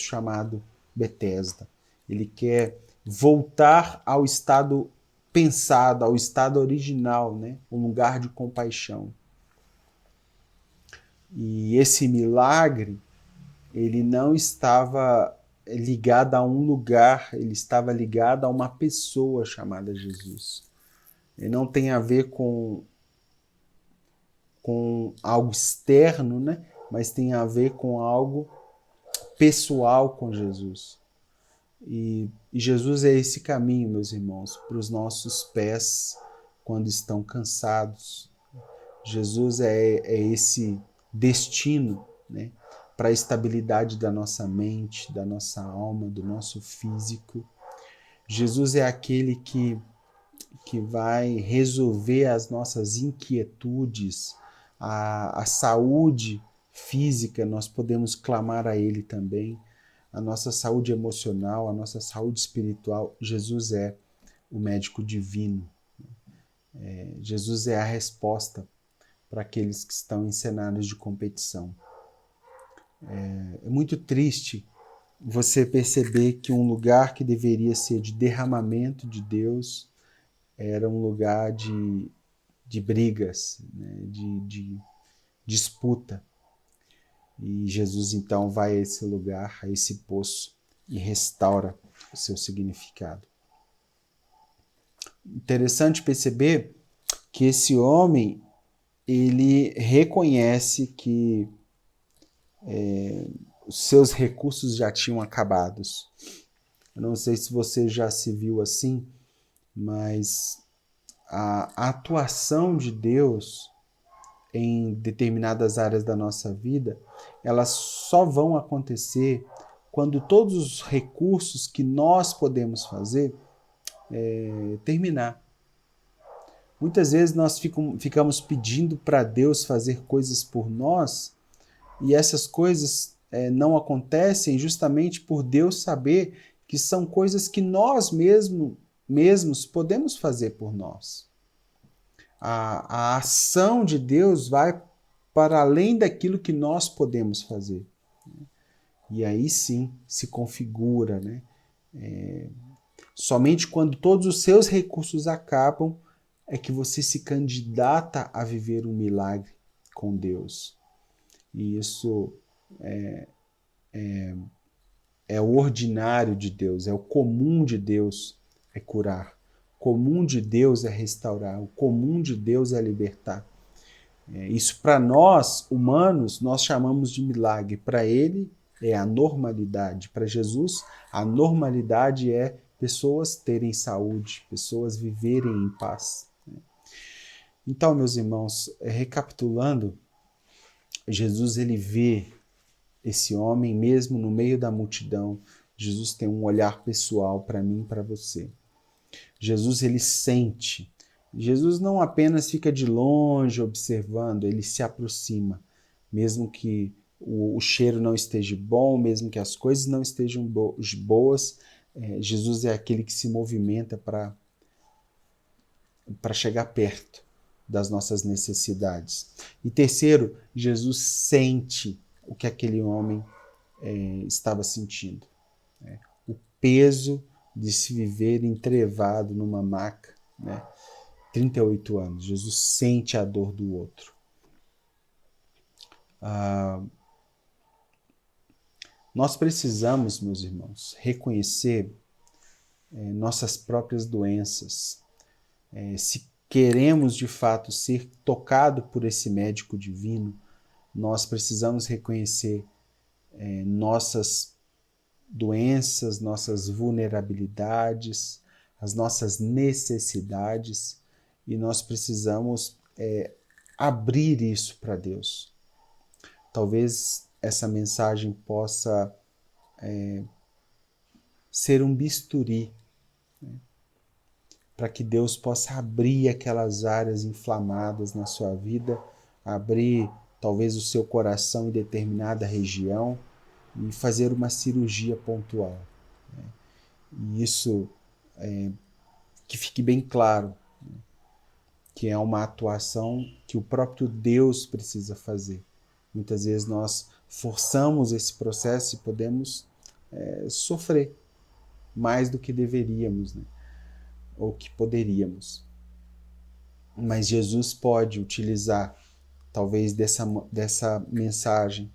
chamado Betesda. Ele quer voltar ao estado pensado, ao estado original, né? Um lugar de compaixão. E esse milagre, ele não estava ligado a um lugar, ele estava ligado a uma pessoa chamada Jesus. Ele não tem a ver com algo externo, né? Mas tem a ver com algo pessoal com Jesus. E Jesus é esse caminho, meus irmãos, para os nossos pés quando estão cansados. Jesus é esse destino, né, para a estabilidade da nossa mente, da nossa alma, do nosso físico. Jesus é aquele que vai resolver as nossas inquietudes, a saúde física, nós podemos clamar a Ele também, a nossa saúde emocional, a nossa saúde espiritual. Jesus é o médico divino. Jesus é a resposta para aqueles que estão em cenários de competição. É muito triste você perceber que um lugar que deveria ser de derramamento de Deus era um lugar de brigas, né? de disputa. E Jesus então vai a esse lugar, a esse poço, e restaura o seu significado. Interessante perceber que esse homem, ele reconhece que os seus recursos já tinham acabados. Eu não sei se você já se viu assim, mas a atuação de Deus em determinadas áreas da nossa vida, elas só vão acontecer quando todos os recursos que nós podemos fazer terminar. Muitas vezes nós ficamos pedindo para Deus fazer coisas por nós e essas coisas não acontecem justamente por Deus saber que são coisas que nós mesmos podemos fazer por nós. A ação de Deus vai para além daquilo que nós podemos fazer. E aí sim se configura, né? Somente quando todos os seus recursos acabam é que você se candidata a viver um milagre com Deus. E isso é o ordinário de Deus, é o comum de Deus, é curar. O comum de Deus é restaurar, o comum de Deus é libertar. Isso para nós, humanos, nós chamamos de milagre. Para ele é a normalidade. Para Jesus, a normalidade é pessoas terem saúde, pessoas viverem em paz. Então, meus irmãos, recapitulando, Jesus ele vê esse homem mesmo no meio da multidão. Jesus tem um olhar pessoal para mim e para você. Jesus ele sente. Jesus não apenas fica de longe observando, ele se aproxima, mesmo que o cheiro não esteja bom, mesmo que as coisas não estejam boas, Jesus é aquele que se movimenta para chegar perto das nossas necessidades. E terceiro, Jesus sente o que aquele homem estava sentindo. O peso de se viver entrevado numa maca, 38 anos. Jesus sente a dor do outro. Nós precisamos, meus irmãos, reconhecer nossas próprias doenças. Se queremos de fato ser tocado por esse médico divino, nós precisamos reconhecer nossas doenças, nossas vulnerabilidades, as nossas necessidades, e nós precisamos abrir isso para Deus. Talvez essa mensagem possa ser um bisturi, né, para que Deus possa abrir aquelas áreas inflamadas na sua vida, abrir talvez o seu coração em determinada região e fazer uma cirurgia pontual, né? E isso, que fique bem claro, né, que é uma atuação que o próprio Deus precisa fazer. Muitas vezes nós forçamos esse processo e podemos sofrer mais do que deveríamos, né? Ou que poderíamos. Mas Jesus pode utilizar talvez dessa mensagem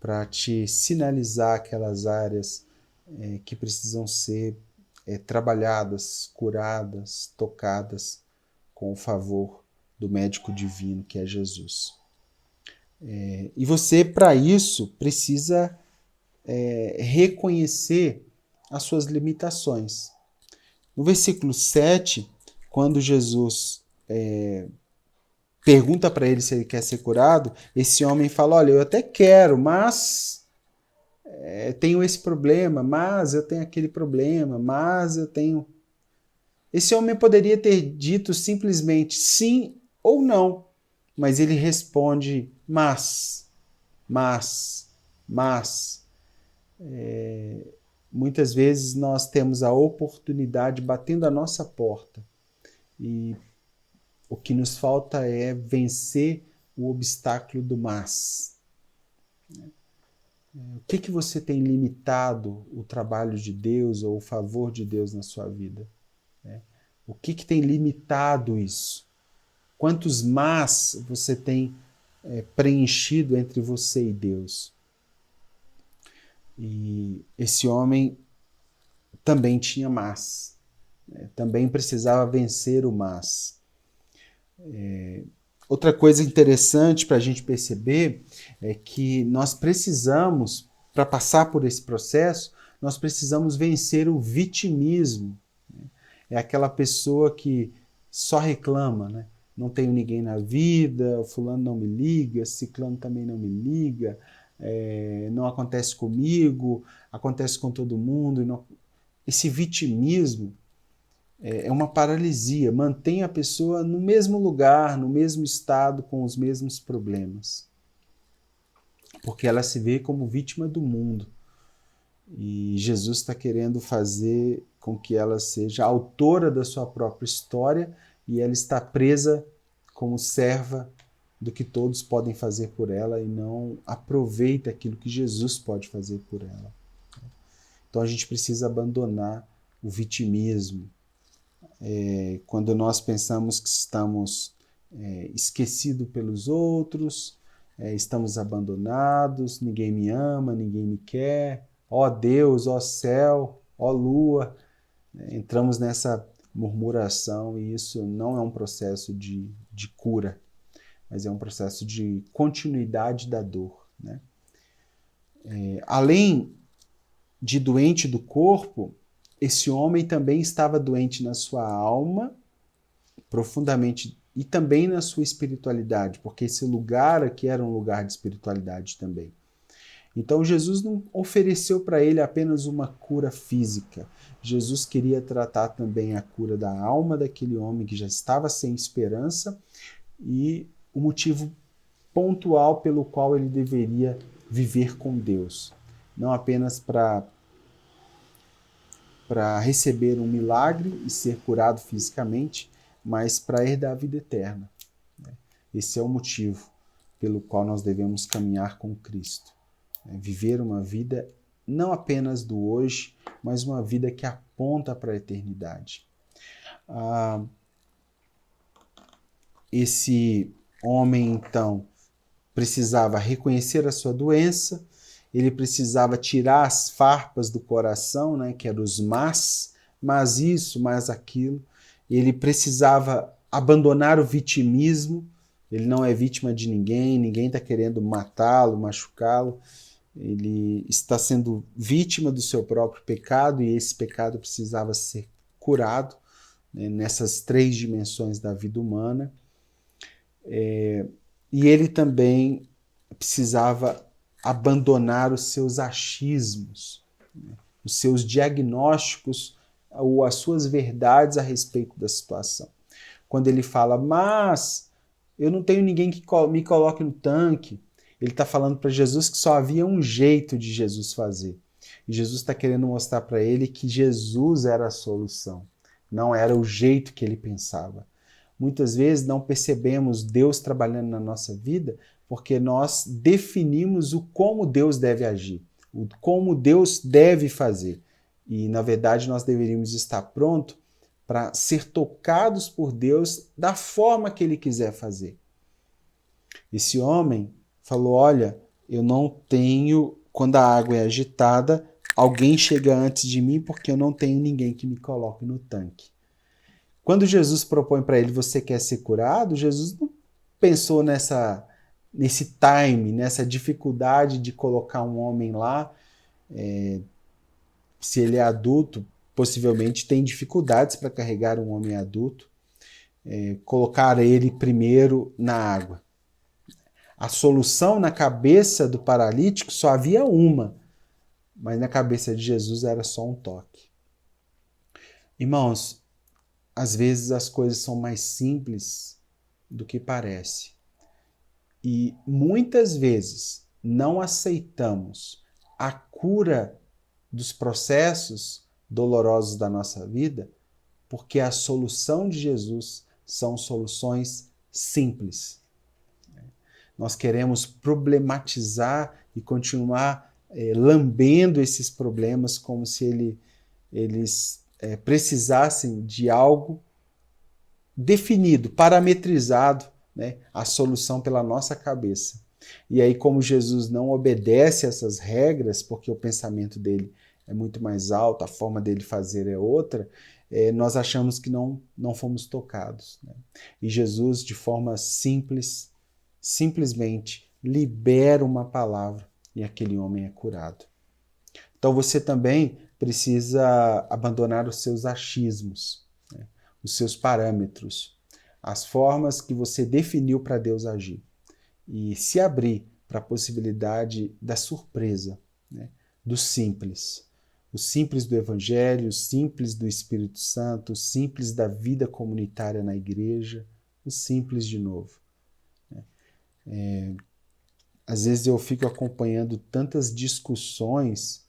para te sinalizar aquelas áreas que precisam ser trabalhadas, curadas, tocadas com o favor do médico divino que é Jesus. E você, para isso, precisa reconhecer as suas limitações. No versículo 7, quando Jesus pergunta para ele se ele quer ser curado, esse homem fala, olha, eu até quero, mas tenho esse problema, mas eu tenho aquele problema, mas eu tenho... Esse homem poderia ter dito simplesmente sim ou não, mas ele responde mas. Muitas vezes nós temos a oportunidade batendo a nossa porta e o que nos falta é vencer o obstáculo do mas. O que você tem limitado o trabalho de Deus ou o favor de Deus na sua vida? O que tem limitado isso? Quantos mas você tem preenchido entre você e Deus? E esse homem também tinha mas, né? Também precisava vencer o mas. Outra coisa interessante para a gente perceber é que nós precisamos, para passar por esse processo, nós precisamos vencer o vitimismo. É aquela pessoa que só reclama, né? Não tenho ninguém na vida, fulano não me liga, ciclano também não me liga, não acontece comigo, acontece com todo mundo. Não... Esse vitimismo é uma paralisia, mantém a pessoa no mesmo lugar, no mesmo estado, com os mesmos problemas. Porque ela se vê como vítima do mundo. E Jesus está querendo fazer com que ela seja autora da sua própria história e ela está presa como serva do que todos podem fazer por ela e não aproveita aquilo que Jesus pode fazer por ela. Então a gente precisa abandonar o vitimismo. Quando nós pensamos que estamos esquecidos pelos outros, estamos abandonados, ninguém me ama, ninguém me quer, ó Deus, ó céu, ó lua, entramos nessa murmuração e isso não é um processo de cura, mas é um processo de continuidade da dor, né? Além de doente do corpo, esse homem também estava doente na sua alma, profundamente, e também na sua espiritualidade, porque esse lugar aqui era um lugar de espiritualidade também. Então Jesus não ofereceu para ele apenas uma cura física. Jesus queria tratar também a cura da alma daquele homem que já estava sem esperança e o motivo pontual pelo qual ele deveria viver com Deus. Não apenas para receber um milagre e ser curado fisicamente, mas para herdar a vida eterna. Esse é o motivo pelo qual nós devemos caminhar com Cristo. Viver uma vida não apenas do hoje, mas uma vida que aponta para a eternidade. Esse homem, então, precisava reconhecer a sua doença, ele precisava tirar as farpas do coração, né, que eram os mas, mais isso, mais aquilo. Ele precisava abandonar o vitimismo. Ele não é vítima de ninguém, ninguém está querendo matá-lo, machucá-lo. Ele está sendo vítima do seu próprio pecado e esse pecado precisava ser curado, né, nessas 3 dimensões da vida humana. E ele também precisava abandonar os seus achismos, né, os seus diagnósticos ou as suas verdades a respeito da situação. Quando ele fala, mas eu não tenho ninguém que me coloque no tanque, ele está falando para Jesus que só havia um jeito de Jesus fazer. E Jesus está querendo mostrar para ele que Jesus era a solução, não era o jeito que ele pensava. Muitas vezes não percebemos Deus trabalhando na nossa vida porque nós definimos o como Deus deve agir, o como Deus deve fazer. E, na verdade, nós deveríamos estar prontos para ser tocados por Deus da forma que Ele quiser fazer. Esse homem falou, olha, eu não tenho, quando a água é agitada, alguém chega antes de mim porque eu não tenho ninguém que me coloque no tanque. Quando Jesus propõe para ele, você quer ser curado? Jesus não pensou nesse time, nessa dificuldade de colocar um homem lá. Se ele é adulto, possivelmente tem dificuldades para carregar um homem adulto. Colocar ele primeiro na água. A solução na cabeça do paralítico só havia uma, mas na cabeça de Jesus era só um toque. Irmãos, às vezes as coisas são mais simples do que parece. E muitas vezes não aceitamos a cura dos processos dolorosos da nossa vida porque a solução de Jesus são soluções simples. Nós queremos problematizar e continuar lambendo esses problemas como se eles precisassem de algo definido, parametrizado, né, a solução pela nossa cabeça. E aí, como Jesus não obedece a essas regras, porque o pensamento dele é muito mais alto, a forma dele fazer é outra, nós achamos que não fomos tocados, né? E Jesus, de forma simples, simplesmente libera uma palavra e aquele homem é curado. Então você também precisa abandonar os seus achismos, né? Os seus parâmetros, as formas que você definiu para Deus agir e se abrir para a possibilidade da surpresa, né? Do simples. O simples do Evangelho, o simples do Espírito Santo, o simples da vida comunitária na igreja, o simples de novo. Às vezes eu fico acompanhando tantas discussões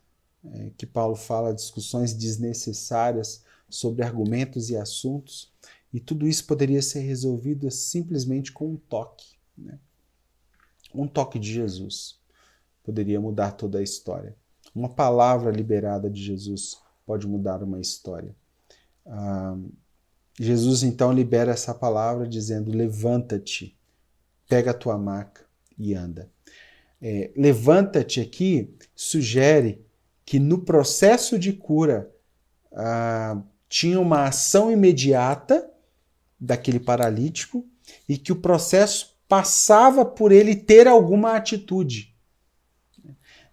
que Paulo fala, discussões desnecessárias sobre argumentos e assuntos, e tudo isso poderia ser resolvido simplesmente com um toque, né? Um toque de Jesus poderia mudar toda a história. Uma palavra liberada de Jesus pode mudar uma história. Jesus então libera essa palavra dizendo, levanta-te, pega a tua maca e anda. Levanta-te aqui sugere que no processo de cura tinha uma ação imediata daquele paralítico e que o processo passava por ele ter alguma atitude.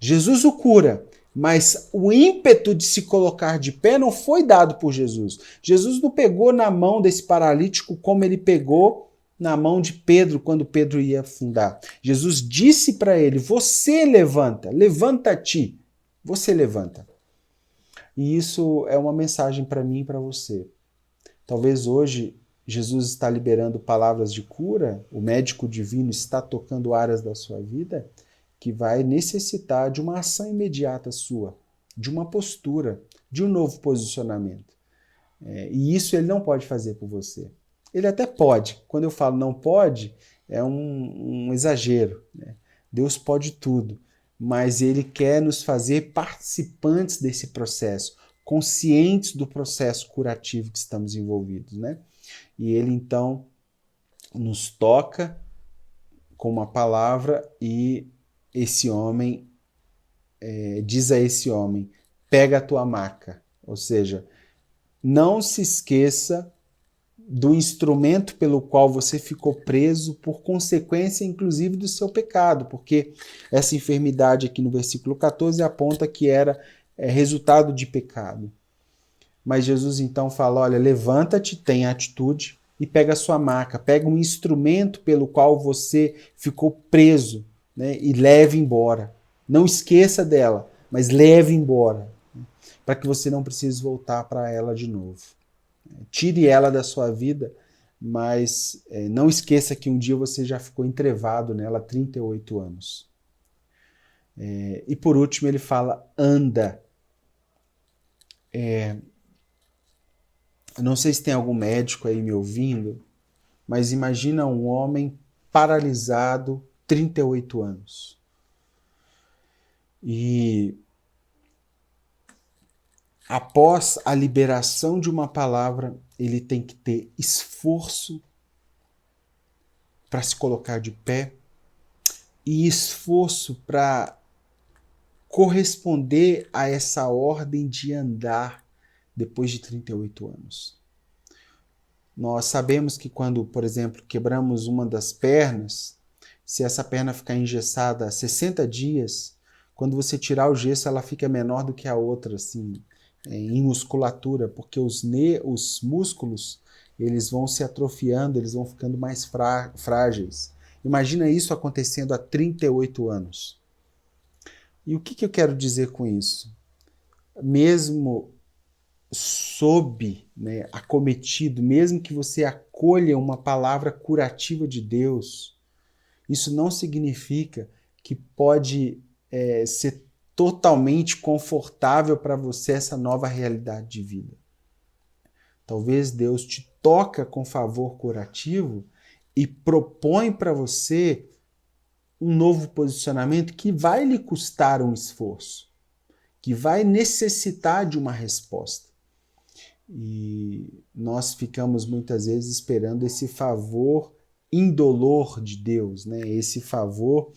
Jesus o cura, mas o ímpeto de se colocar de pé não foi dado por Jesus. Jesus não pegou na mão desse paralítico como ele pegou na mão de Pedro quando Pedro ia afundar. Jesus disse para ele, você levanta, levanta-te, você levanta. E isso é uma mensagem para mim e para você. Talvez hoje Jesus está liberando palavras de cura, o médico divino está tocando áreas da sua vida que vai necessitar de uma ação imediata sua, de uma postura, de um novo posicionamento. E isso ele não pode fazer por você. Ele até pode. Quando eu falo não pode, é um exagero, né? Deus pode tudo, mas ele quer nos fazer participantes desse processo, conscientes do processo curativo que estamos envolvidos, né? E ele então nos toca com uma palavra e esse homem diz a esse homem, pega a tua maca, ou seja, não se esqueça do instrumento pelo qual você ficou preso por consequência, inclusive, do seu pecado, porque essa enfermidade aqui no versículo 14 aponta que era resultado de pecado. Mas Jesus então fala, olha, levanta-te, tenha atitude e pega a sua maca, pega um instrumento pelo qual você ficou preso, né, e leve embora. Não esqueça dela, mas leve embora, né, para que você não precise voltar para ela de novo. Tire ela da sua vida, mas não esqueça que um dia você já ficou entrevado nela há 38 anos. E por último ele fala, anda. Não sei se tem algum médico aí me ouvindo, mas imagina um homem paralisado 38 anos. E após a liberação de uma palavra, ele tem que ter esforço para se colocar de pé e esforço para corresponder a essa ordem de andar depois de 38 anos. Nós sabemos que quando, por exemplo, quebramos uma das pernas, se essa perna ficar engessada 60 dias, quando você tirar o gesso, ela fica menor do que a outra, assim, em musculatura, porque os músculos eles vão se atrofiando, eles vão ficando mais frágeis. Imagina isso acontecendo há 38 anos. E o que eu quero dizer com isso? Mesmo sob, né, acometido, mesmo que você acolha uma palavra curativa de Deus, isso não significa que pode ser totalmente confortável para você essa nova realidade de vida. Talvez Deus te toca com favor curativo e propõe para você um novo posicionamento que vai lhe custar um esforço, que vai necessitar de uma resposta. E nós ficamos muitas vezes esperando esse favor indolor de Deus, né? Esse favor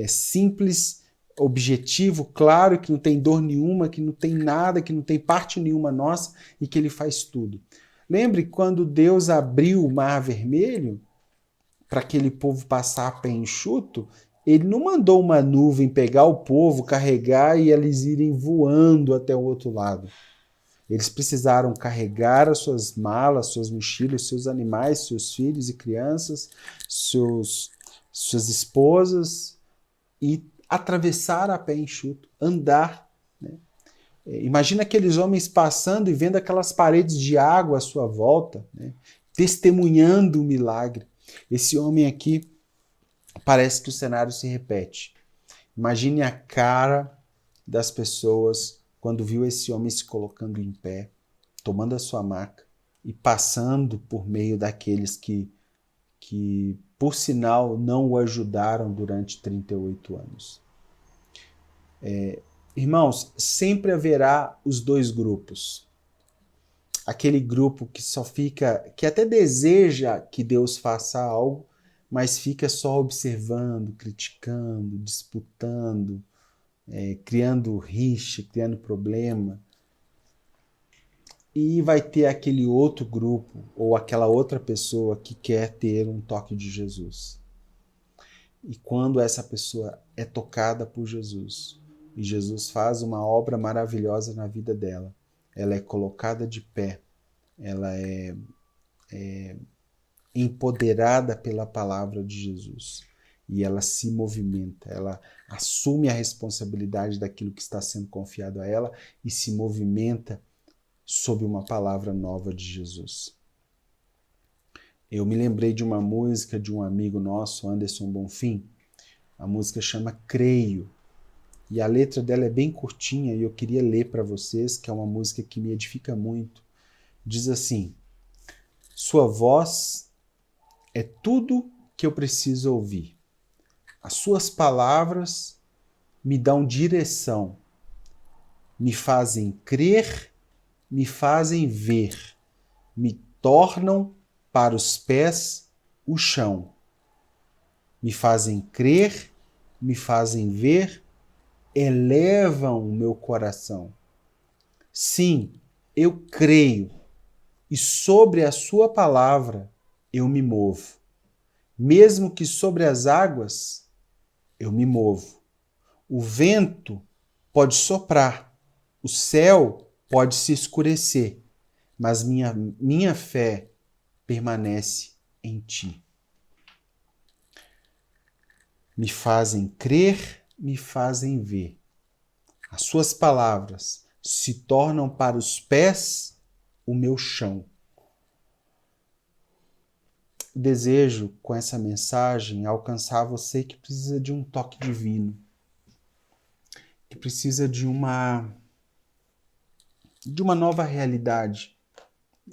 simples, objetivo, claro, que não tem dor nenhuma, que não tem nada, que não tem parte nenhuma nossa e que ele faz tudo. Lembre quando Deus abriu o Mar Vermelho para aquele povo passar a pé enxuto, ele não mandou uma nuvem pegar o povo, carregar e eles irem voando até o outro lado. Eles precisaram carregar as suas malas, suas mochilas, seus animais, seus filhos e crianças, suas esposas e atravessar a pé enxuto, andar. Né? Imagina aqueles homens passando e vendo aquelas paredes de água à sua volta, né? Testemunhando o milagre. Esse homem aqui, parece que o cenário se repete. Imagine a cara das pessoas quando viu esse homem se colocando em pé, tomando a sua maca e passando por meio daqueles que por sinal, não o ajudaram durante 38 anos. Irmãos, sempre haverá os dois grupos. Aquele grupo que só fica, que até deseja que Deus faça algo, mas fica só observando, criticando, disputando, criando rixa, criando problema. E vai ter aquele outro grupo ou aquela outra pessoa que quer ter um toque de Jesus. E quando essa pessoa é tocada por Jesus, e Jesus faz uma obra maravilhosa na vida dela, ela é colocada de pé, ela é empoderada pela palavra de Jesus. E ela se movimenta, ela assume a responsabilidade daquilo que está sendo confiado a ela e se movimenta sob uma palavra nova de Jesus. Eu me lembrei de uma música de um amigo nosso, Anderson Bonfim. A música chama Creio. E a letra dela é bem curtinha e eu queria ler para vocês, que é uma música que me edifica muito. Diz assim: sua voz é tudo que eu preciso ouvir. As suas palavras me dão direção, me fazem crer, me fazem ver, me tornam para os pés o chão. Me fazem crer, me fazem ver, elevam o meu coração. Sim, eu creio e sobre a sua palavra eu me movo. Mesmo que sobre as águas eu me movo. O vento pode soprar, o céu pode se escurecer, mas minha fé permanece em ti. Me fazem crer, me fazem ver. As suas palavras se tornam para os pés o meu chão. Desejo, com essa mensagem, alcançar você que precisa de um toque divino, que precisa de uma nova realidade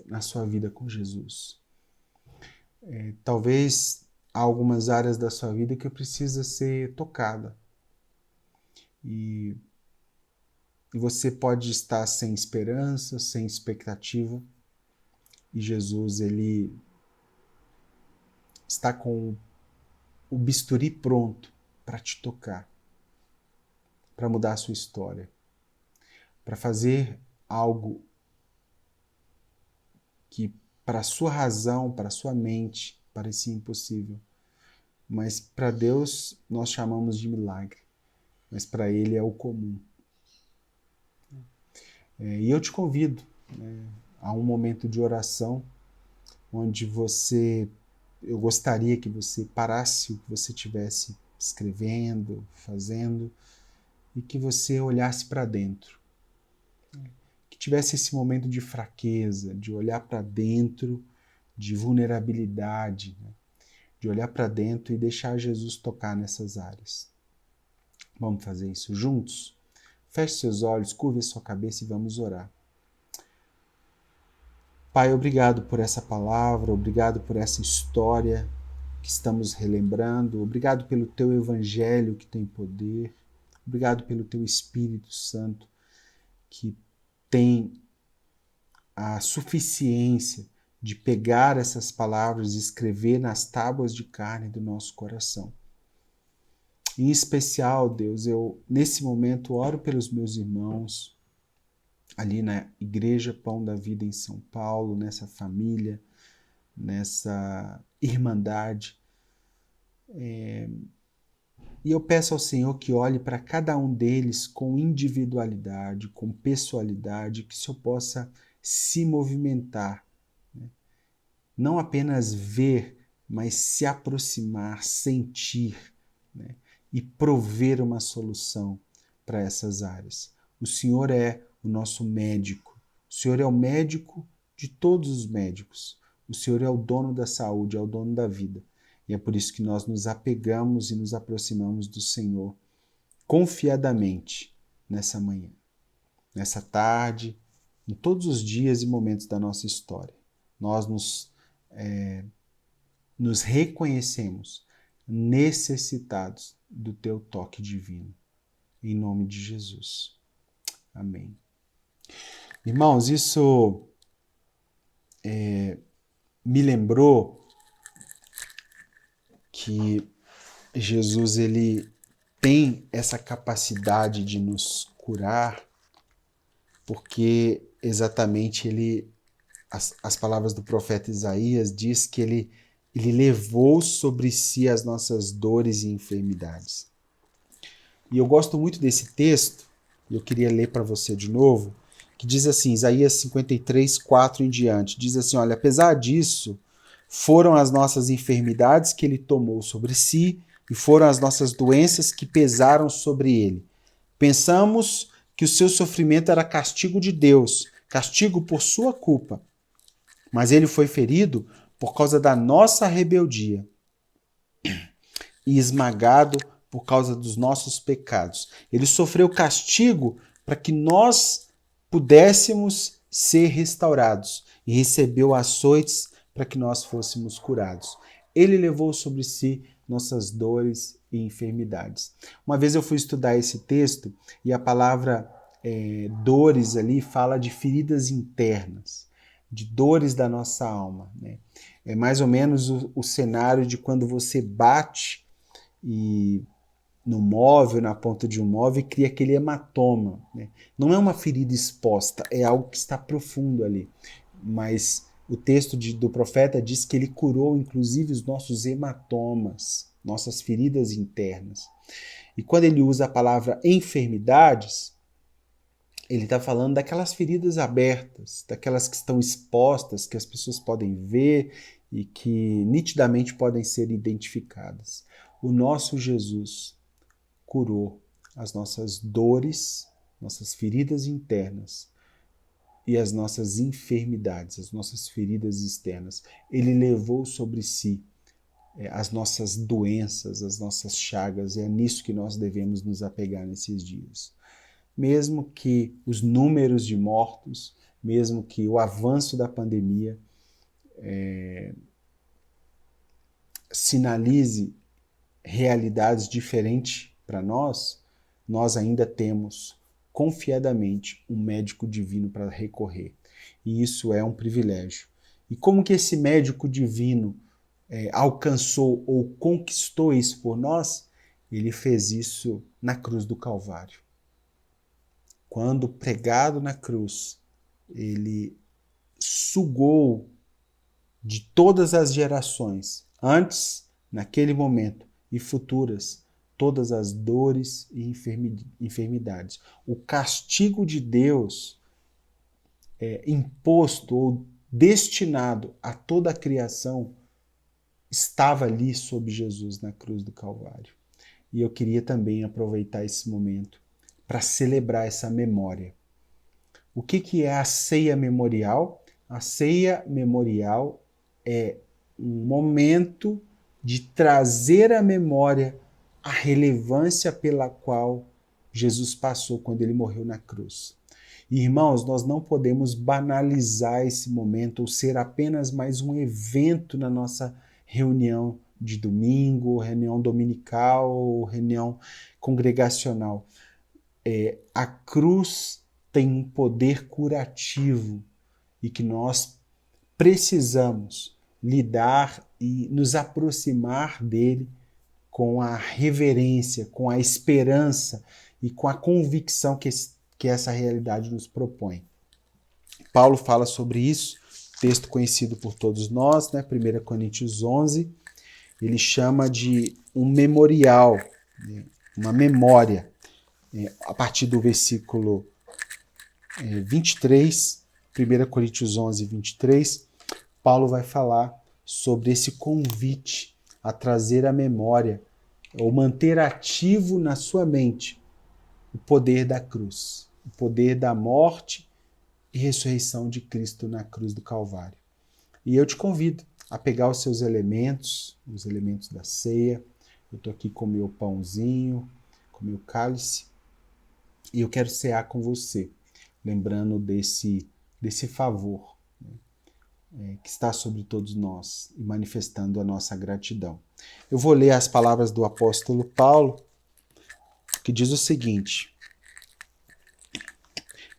na sua vida com Jesus. Talvez há algumas áreas da sua vida que precisa ser tocada. E você pode estar sem esperança, sem expectativa, e Jesus, ele está com o bisturi pronto para te tocar, para mudar a sua história, para fazer algo que para a sua razão, para a sua mente, parecia impossível. Mas para Deus nós chamamos de milagre, mas para Ele é o comum. E eu te convido a um momento de oração onde eu gostaria que você parasse o que você estivesse escrevendo, fazendo, e que você olhasse para dentro. Que tivesse esse momento de fraqueza, de olhar para dentro, de vulnerabilidade, de olhar para dentro e deixar Jesus tocar nessas áreas. Vamos fazer isso juntos? Feche seus olhos, curve a sua cabeça e vamos orar. Pai, obrigado por essa palavra, obrigado por essa história que estamos relembrando, obrigado pelo teu evangelho que tem poder, obrigado pelo teu Espírito Santo que tem a suficiência de pegar essas palavras e escrever nas tábuas de carne do nosso coração. Em especial, Deus, eu nesse momento oro pelos meus irmãos ali na Igreja Pão da Vida em São Paulo, nessa família, nessa irmandade. E eu peço ao Senhor que olhe para cada um deles com individualidade, com pessoalidade, que o Senhor possa se movimentar. Não apenas ver, mas se aproximar, sentir, e prover uma solução para essas áreas. O Senhor é o nosso médico. O Senhor é o médico de todos os médicos. O Senhor é o dono da saúde, é o dono da vida. E é por isso que nós nos apegamos e nos aproximamos do Senhor confiadamente nessa manhã, nessa tarde, em todos os dias e momentos da nossa história. Nós nos reconhecemos necessitados do teu toque divino. Em nome de Jesus. Amém. Irmãos, isso me lembrou que Jesus ele tem essa capacidade de nos curar, porque exatamente as palavras do profeta Isaías diz que ele levou sobre si as nossas dores e enfermidades. E eu gosto muito desse texto, e eu queria ler para você de novo, que diz assim, Isaías 53, 4 em diante, diz assim, olha, apesar disso, foram as nossas enfermidades que ele tomou sobre si, e foram as nossas doenças que pesaram sobre ele. Pensamos que o seu sofrimento era castigo de Deus, castigo por sua culpa, mas ele foi ferido por causa da nossa rebeldia e esmagado por causa dos nossos pecados. Ele sofreu castigo para que nós pudéssemos ser restaurados e recebeu açoites para que nós fôssemos curados. Ele levou sobre si nossas dores e enfermidades. Uma vez eu fui estudar esse texto e a palavra dores ali fala de feridas internas, de dores da nossa alma, É mais ou menos o cenário de quando você bate e no móvel, na ponta de um móvel, e cria aquele hematoma, né? Não é uma ferida exposta, é algo que está profundo ali. Mas o texto do profeta diz que ele curou inclusive os nossos hematomas, nossas feridas internas. E quando ele usa a palavra enfermidades, ele está falando daquelas feridas abertas, daquelas que estão expostas, que as pessoas podem ver e que nitidamente podem ser identificadas. O nosso Jesus curou as nossas dores, nossas feridas internas e as nossas enfermidades, as nossas feridas externas. Ele levou sobre si as nossas doenças, as nossas chagas, e é nisso que nós devemos nos apegar nesses dias. Mesmo que os números de mortos, mesmo que o avanço da pandemia sinalize realidades diferentes para nós, nós ainda temos confiadamente um médico divino para recorrer. E isso é um privilégio. E como que esse médico divino alcançou ou conquistou isso por nós? Ele fez isso na cruz do Calvário. Quando pregado na cruz, ele sugou de todas as gerações, antes, naquele momento, e futuras, todas as dores e enfermidades. O castigo de Deus imposto ou destinado a toda a criação estava ali sob Jesus na cruz do Calvário. E eu queria também aproveitar esse momento para celebrar essa memória. O que é a ceia memorial? A ceia memorial é um momento de trazer à memória a relevância pela qual Jesus passou quando ele morreu na cruz. E, irmãos, nós não podemos banalizar esse momento ou ser apenas mais um evento na nossa reunião de domingo, reunião dominical, reunião congregacional. A cruz tem um poder curativo e que nós precisamos lidar e nos aproximar dele com a reverência, com a esperança e com a convicção que essa realidade nos propõe. Paulo fala sobre isso, texto conhecido por todos nós, né? 1 Coríntios 11, ele chama de um memorial, uma memória. A partir do versículo 23, 1 Coríntios 11, 23, Paulo vai falar sobre esse convite a trazer à memória, ou manter ativo na sua mente, o poder da cruz, o poder da morte e ressurreição de Cristo na cruz do Calvário. E eu te convido a pegar os seus elementos, os elementos da ceia. Eu estou aqui com o meu pãozinho, com o meu cálice, e eu quero cear com você, lembrando desse favor, né, que está sobre todos nós e manifestando a nossa gratidão. Eu vou ler as palavras do apóstolo Paulo, que diz o seguinte: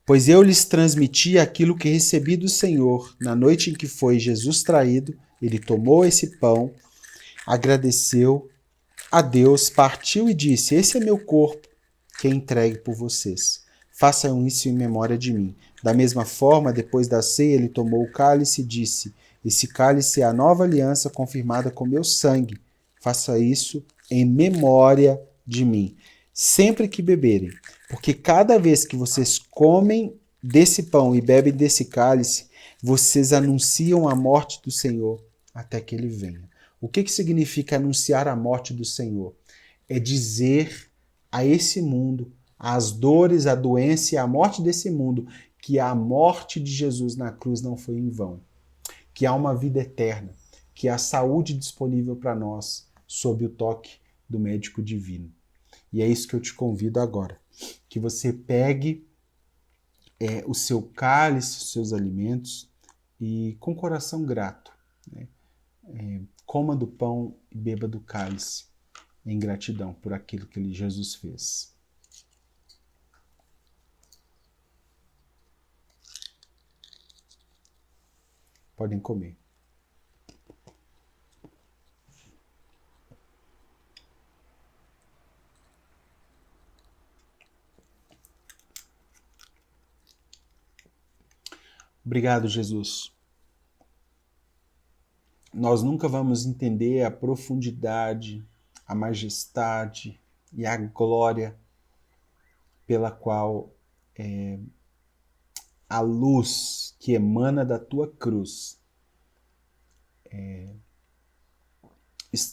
pois eu lhes transmiti aquilo que recebi do Senhor. Na noite em que foi Jesus traído, ele tomou esse pão, agradeceu a Deus, partiu e disse: esse é meu corpo, que é entregue por vocês. Façam isso em memória de mim. Da mesma forma, depois da ceia, ele tomou o cálice e disse: esse cálice é a nova aliança confirmada com meu sangue. Faça isso em memória de mim, sempre que beberem. Porque cada vez que vocês comem desse pão e bebem desse cálice, vocês anunciam a morte do Senhor até que ele venha. O que significa anunciar a morte do Senhor? É dizer a esse mundo, às dores, à doença e à morte desse mundo, que a morte de Jesus na cruz não foi em vão, que há uma vida eterna, que há saúde disponível para nós sob o toque do médico divino. E é isso que eu te convido agora, que você pegue o seu cálice, os seus alimentos e com coração grato, né, coma do pão e beba do cálice em gratidão por aquilo que Jesus fez. Podem comer. Obrigado, Jesus. Nós nunca vamos entender a profundidade, a majestade e a glória pela qual a luz que emana da tua cruz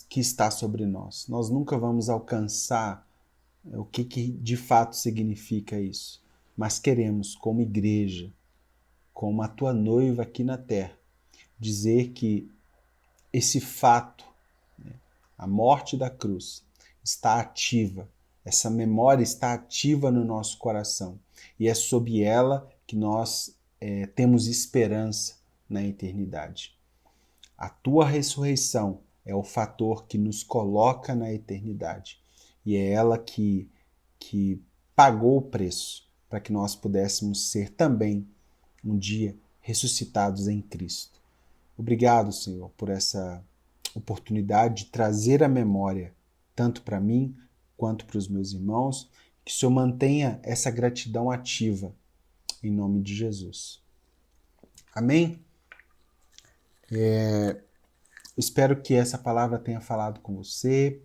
que está sobre nós. Nós nunca vamos alcançar o que de fato significa isso, mas queremos, como igreja, como a tua noiva aqui na terra, dizer que esse fato, a morte da cruz, está ativa, essa memória está ativa no nosso coração e é sob ela que nós temos esperança na eternidade. A tua ressurreição é o fator que nos coloca na eternidade e é ela que pagou o preço para que nós pudéssemos ser também um dia ressuscitados em Cristo. Obrigado, Senhor, por essa oportunidade de trazer a memória, tanto para mim quanto para os meus irmãos, que o Senhor mantenha essa gratidão ativa, em nome de Jesus. Amém? Espero que essa palavra tenha falado com você.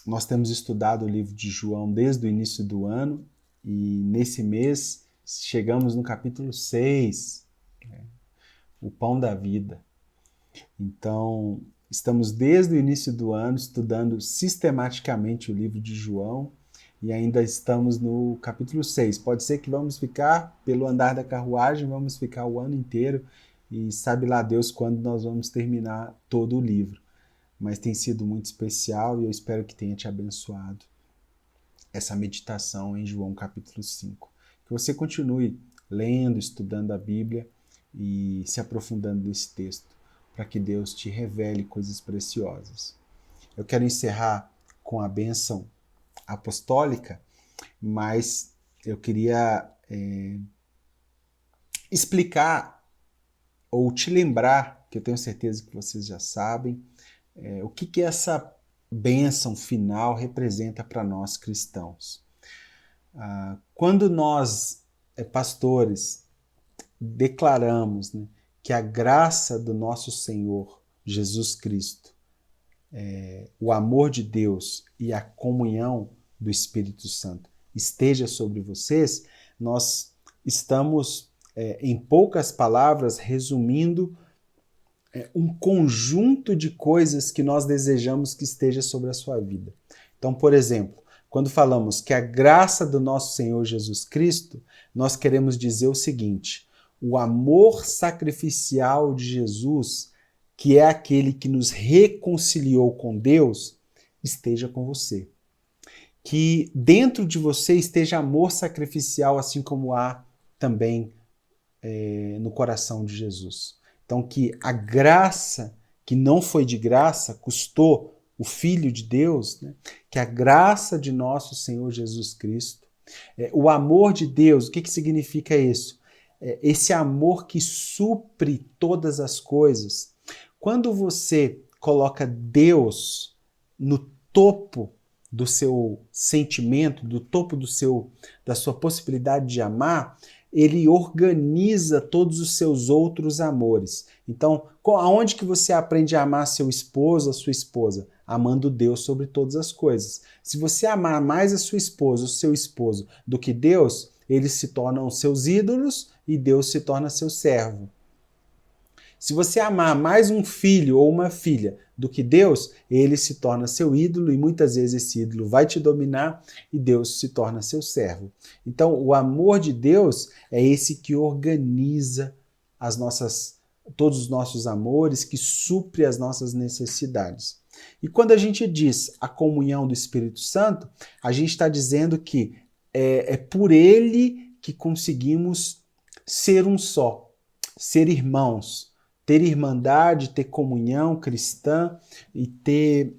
Nós temos estudado o livro de João desde o início do ano e nesse mês chegamos no capítulo 6, o pão da vida. Então, estamos desde o início do ano estudando sistematicamente o livro de João e ainda estamos no capítulo 6. Pode ser que vamos ficar, pelo andar da carruagem, vamos ficar o ano inteiro e sabe lá Deus quando nós vamos terminar todo o livro. Mas tem sido muito especial e eu espero que tenha te abençoado essa meditação em João capítulo 5. Que você continue lendo, estudando a Bíblia e se aprofundando nesse texto, para que Deus te revele coisas preciosas. Eu quero encerrar com a bênção apostólica, mas eu queria explicar ou te lembrar, que eu tenho certeza que vocês já sabem, o que essa bênção final representa para nós cristãos. Quando nós, pastores, declaramos, né, que a graça do nosso Senhor Jesus Cristo, o amor de Deus e a comunhão do Espírito Santo esteja sobre vocês, nós estamos, em poucas palavras, resumindo um conjunto de coisas que nós desejamos que esteja sobre a sua vida. Então, por exemplo, quando falamos que a graça do nosso Senhor Jesus Cristo, nós queremos dizer o seguinte: o amor sacrificial de Jesus, que é aquele que nos reconciliou com Deus, esteja com você. Que dentro de você esteja amor sacrificial, assim como há também no coração de Jesus. Então, que a graça, que não foi de graça, custou o Filho de Deus, né? Que a graça de nosso Senhor Jesus Cristo, o amor de Deus, o que significa isso? Esse amor que supre todas as coisas. Quando você coloca Deus no topo do seu sentimento, do topo da sua possibilidade de amar, ele organiza todos os seus outros amores. Então, aonde que você aprende a amar seu esposo, a sua esposa? Amando Deus sobre todas as coisas. Se você amar mais a sua esposa, o seu esposo, do que Deus, eles se tornam seus ídolos e Deus se torna seu servo. Se você amar mais um filho ou uma filha do que Deus, ele se torna seu ídolo e muitas vezes esse ídolo vai te dominar e Deus se torna seu servo. Então, o amor de Deus é esse que organiza todos os nossos amores, que supre as nossas necessidades. E quando a gente diz a comunhão do Espírito Santo, a gente está dizendo que é por ele que conseguimos ser um só, ser irmãos, ter irmandade, ter comunhão cristã e ter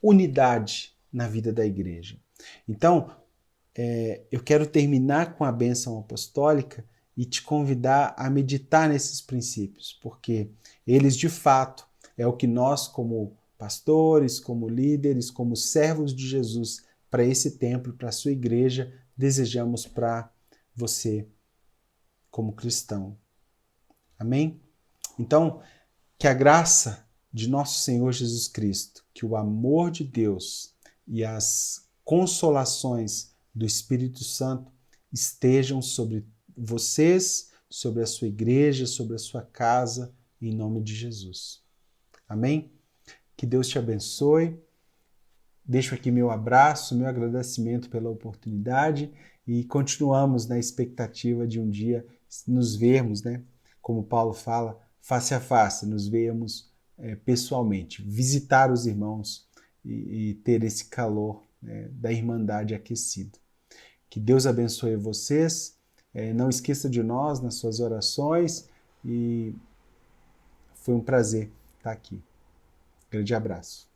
unidade na vida da igreja. Então, eu quero terminar com a bênção apostólica e te convidar a meditar nesses princípios, porque eles, de fato, é o que nós, como pastores, como líderes, como servos de Jesus, para esse templo, para a sua igreja, desejamos para você como cristão. Amém? Então, que a graça de nosso Senhor Jesus Cristo, que o amor de Deus e as consolações do Espírito Santo estejam sobre vocês, sobre a sua igreja, sobre a sua casa, em nome de Jesus. Amém? Que Deus te abençoe. Deixo aqui meu abraço, meu agradecimento pela oportunidade e continuamos na expectativa de um dia nos vermos, né? Como Paulo fala, face a face, nos vermos pessoalmente, visitar os irmãos e ter esse calor da irmandade aquecido. Que Deus abençoe vocês, não esqueça de nós nas suas orações e foi um prazer estar aqui. Grande abraço.